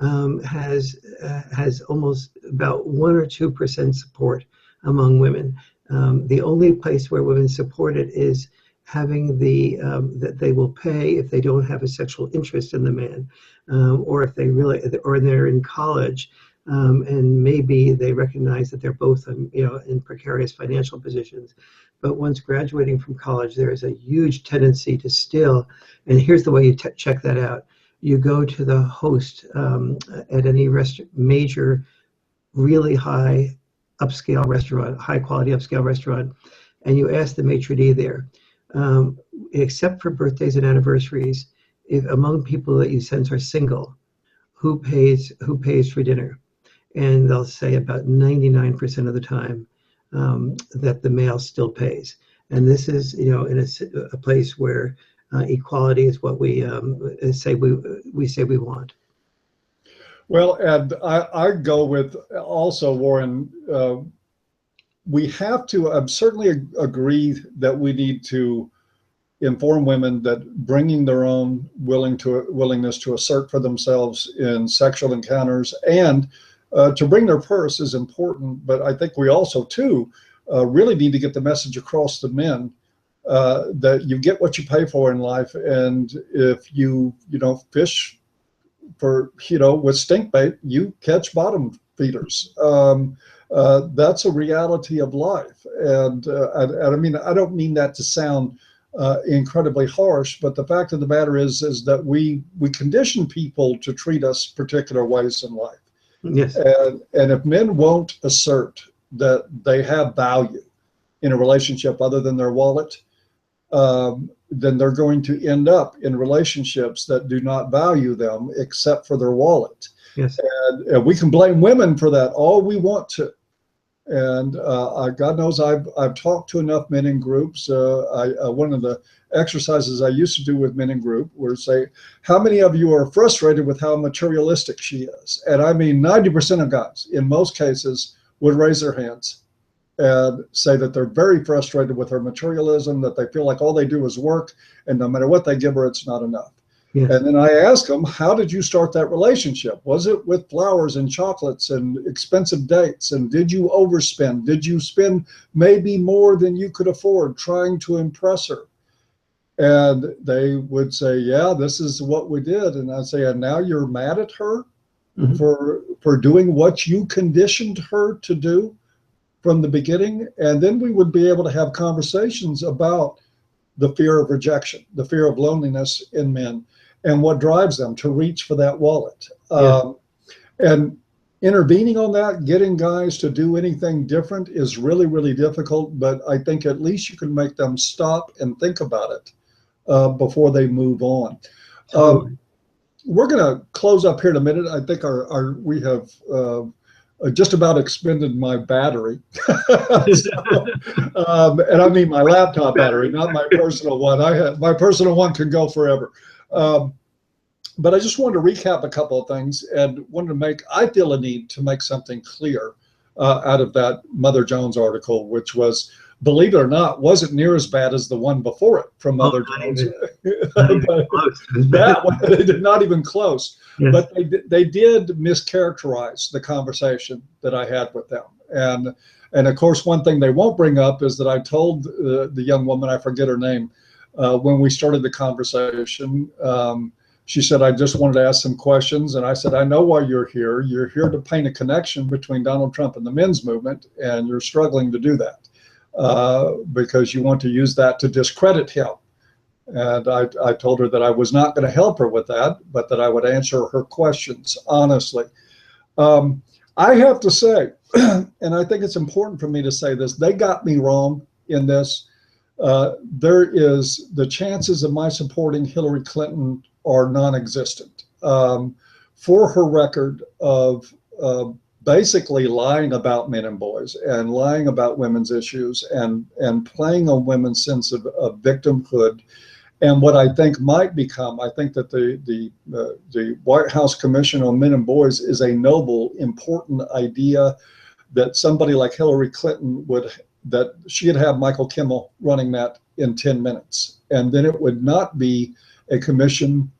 [SPEAKER 2] has almost about 1 or 2% support among women. The only place where women support it is having that they will pay if they don't have a sexual interest in the man, or if they're in college, and maybe they recognize that they're both in precarious financial positions. But once graduating from college, there is a huge tendency to still, and here's the way you check that out. You go to the host at any major, really high upscale restaurant, high quality upscale restaurant, and you ask the maitre d' there, except for birthdays and anniversaries, if among people that you sense are single, who pays for dinner? And they'll say about 99% of the time that the male still pays. And this is, in a place where equality is what we say we want.
[SPEAKER 1] Well, and I go with also, Warren, we have to certainly agree that we need to inform women that bringing their own willingness to assert for themselves in sexual encounters and to bring their purse is important. But I think we also, too, really need to get the message across to men that you get what you pay for in life. And if you fish with stink bait, you catch bottom feeders. That's a reality of life. And I mean, I don't mean that to sound incredibly harsh, but the fact of the matter is that we condition people to treat us particular ways in life.
[SPEAKER 2] Yes.
[SPEAKER 1] And if men won't assert that they have value in a relationship other than their wallet, then they're going to end up in relationships that do not value them except for their wallet.
[SPEAKER 2] Yes.
[SPEAKER 1] And we can blame women for that all we want to. And God knows I've talked to enough men in groups. One of the exercises I used to do with men in group were say, how many of you are frustrated with how materialistic she is? And I mean, 90% of guys, in most cases, would raise their hands and say that they're very frustrated with her materialism, that they feel like all they do is work, and no matter what they give her, it's not enough. Yes. And then I ask them, how did you start that relationship? Was it with flowers and chocolates and expensive dates? And did you overspend? Did you spend maybe more than you could afford trying to impress her? And they would say, yeah, this is what we did. And I'd say, and now you're mad at her for doing what you conditioned her to do from the beginning? And then we would be able to have conversations about the fear of rejection, the fear of loneliness in men, and what drives them to reach for that wallet. And intervening on that, getting guys to do anything different is really, really difficult. But I think at least you can make them stop and think about it before they move on. Totally. We're going to close up here in a minute. I think we have just about expended my battery. And I mean my laptop battery, not my personal one. My personal one can go forever. But I just wanted to recap a couple of things and wanted to I feel a need to make something clear out of that Mother Jones article, which was, believe it or not, wasn't near as bad as the one before it from Mother Jones. They did not even close. Yes. But they did mischaracterize the conversation that I had with them. And of course, one thing they won't bring up is that I told the young woman, I forget her name, when we started the conversation, she said, I just wanted to ask some questions. And I said, I know why you're here. You're here to paint a connection between Donald Trump and the men's movement, and you're struggling to do that because you want to use that to discredit him. And I told her that I was not going to help her with that, but that I would answer her questions honestly. I have to say, and I think it's important for me to say this, they got me wrong in this. The chances of my supporting Hillary Clinton are non-existent. For her record of basically lying about men and boys and lying about women's issues and playing on women's sense of victimhood, and what I think might become, I think that the White House Commission on Men and Boys is a noble, important idea that somebody like Hillary Clinton that she'd have Michael Kimmel running that in 10 minutes. And then it would not be a commission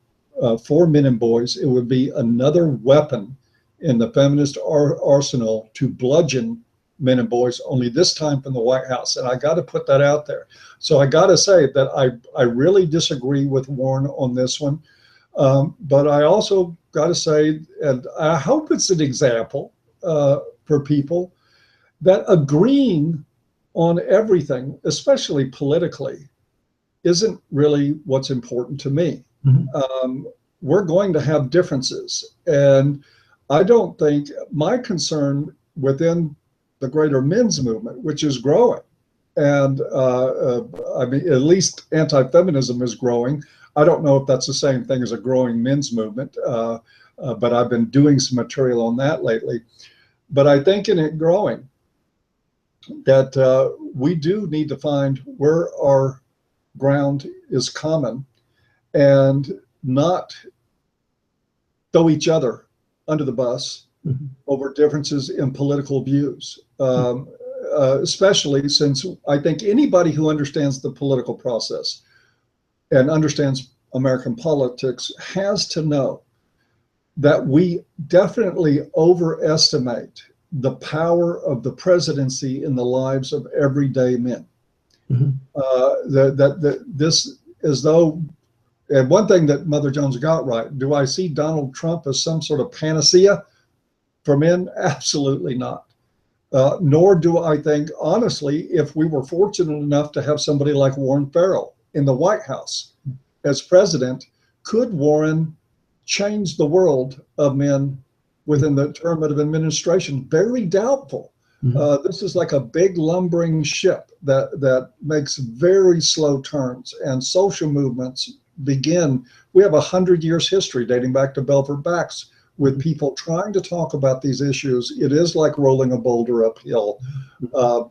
[SPEAKER 1] for men and boys. It would be another weapon in the feminist arsenal to bludgeon men and boys, only this time from the White House. And I got to put that out there. So I got to say that I really disagree with Warren on this one. But I also got to say, and I hope it's an example for people, that agreeing on everything, especially politically, isn't really what's important to me. We're going to have differences. And I don't think my concern within the greater men's movement, which is growing, and I mean, at least anti-feminism is growing. I don't know if that's the same thing as a growing men's movement, but I've been doing some material on that lately. But I think in it growing, that we do need to find where our ground is common and not throw each other under the bus over differences in political views, especially since I think anybody who understands the political process and understands American politics has to know that we definitely overestimate the power of the presidency in the lives of everyday men. This is though, and one thing that Mother Jones got right, do I see Donald Trump as some sort of panacea for men? Absolutely not. Nor do I think, honestly, if we were fortunate enough to have somebody like Warren Farrell in the White House as president, could Warren change the world of men within the term of administration? Very doubtful. This is like a big lumbering ship that makes very slow turns, and social movements begin. We have 100 years history dating back to Belford Bax with people trying to talk about these issues, it is like rolling a boulder uphill.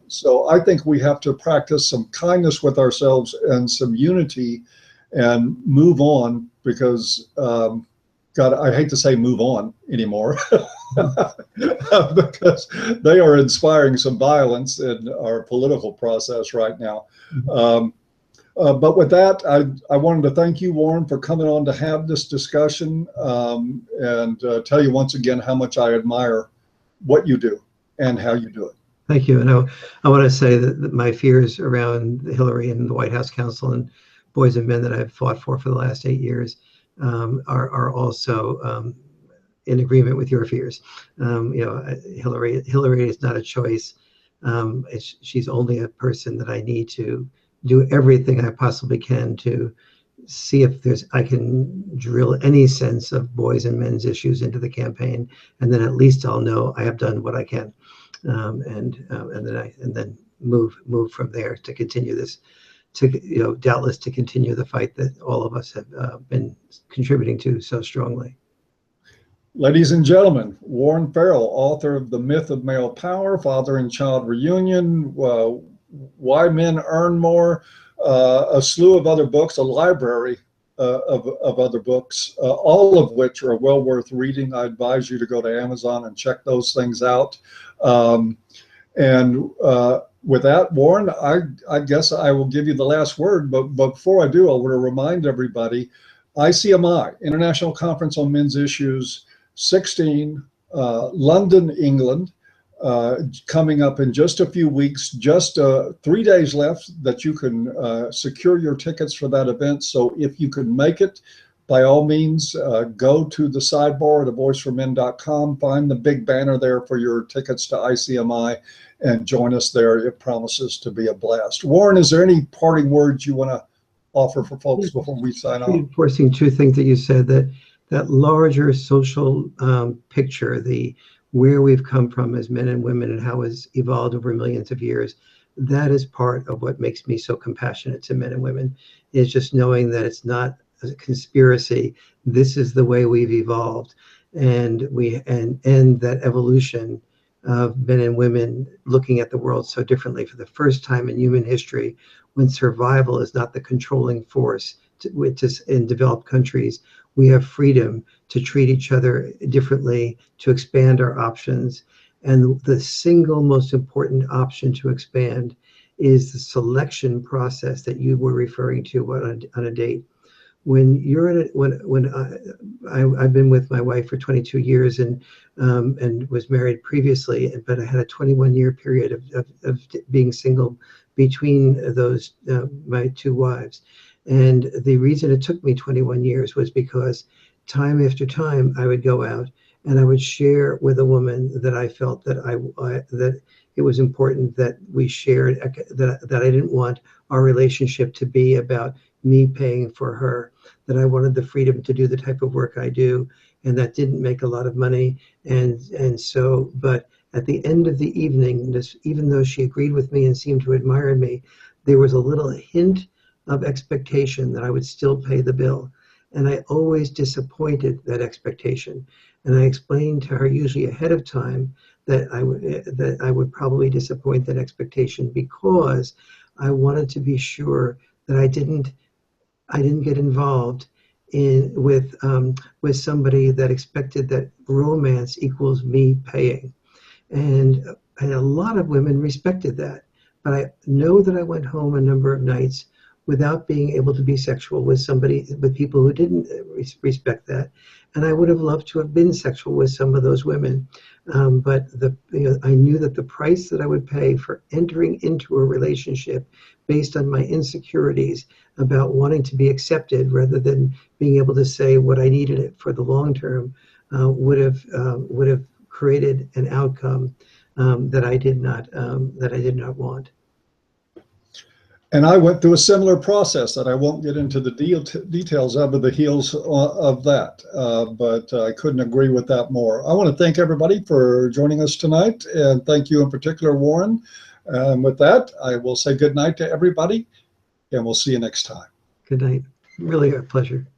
[SPEAKER 1] So I think we have to practice some kindness with ourselves and some unity and move on, because God, I hate to say move on anymore because they are inspiring some violence in our political process right now. But with that, I wanted to thank you, Warren, for coming on to have this discussion, and tell you once again how much I admire what you do and how you do it.
[SPEAKER 2] Thank you. And I want to say that my fears around Hillary and the White House Council and boys and men that I've fought for the last 8 years are also in agreement with your fears. Hillary is not a choice. She's only a person that I need to do everything I possibly can to see if I can drill any sense of boys and men's issues into the campaign, and then at least I'll know I have done what I can, and then move from there to continue this, doubtless to continue the fight that all of us have been contributing to so strongly.
[SPEAKER 1] Ladies and gentlemen, Warren Farrell, author of The Myth of Male Power, Father and Child Reunion, Why Men Earn More, a slew of other books, a library of other books, all of which are well worth reading. I advise you to go to Amazon and check those things out. With that, Warren, I guess I will give you the last word. But before I do, I want to remind everybody, ICMI, International Conference on Men's Issues 16, London, England, coming up in just a few weeks, just 3 days left that you can secure your tickets for that event. So if you can make it, by all means, go to the sidebar at avoiceformen.com, find the big banner there for your tickets to ICMI, and join us there. It promises to be a blast. Warren, is there any parting words you want to offer for folks before we sign off?
[SPEAKER 2] Reinforcing two things that you said, that larger social picture, where we've come from as men and women and how it's evolved over millions of years, that is part of what makes me so compassionate to men and women, is just knowing that it's not a conspiracy. This is the way we've evolved, and that evolution of men and women looking at the world so differently for the first time in human history, when survival is not the controlling force in developed countries. We have freedom to treat each other differently, to expand our options. And the single most important option to expand is the selection process that you were referring to on a date. When you're in I've been with my wife for 22 years and was married previously, but I had a 21-year period of being single between those my two wives. And the reason it took me 21 years was because time after time I would go out and I would share with a woman that I felt that that it was important that we shared, that I didn't want our relationship to be about me paying for her, that I wanted the freedom to do the type of work I do, and that didn't make a lot of money. And so, but at the end of the evening, even though she agreed with me and seemed to admire me, there was a little hint of expectation that I would still pay the bill. And I always disappointed that expectation. And I explained to her, usually ahead of time, that I would probably disappoint that expectation, because I wanted to be sure that I didn't get involved with somebody that expected that romance equals me paying. And a lot of women respected that. But I know that I went home a number of nights without being able to be sexual with people who didn't respect that. And I would have loved to have been sexual with some of those women. But I knew that the price that I would pay for entering into a relationship based on my insecurities about wanting to be accepted rather than being able to say what I needed for the long term would have created an outcome that I did not want.
[SPEAKER 1] And I went through a similar process that I won't get into the details of the heels of that, but I couldn't agree with that more. I want to thank everybody for joining us tonight, and thank you in particular, Warren. With that, I will say good night to everybody, and we'll see you next time.
[SPEAKER 2] Good night. Really a pleasure.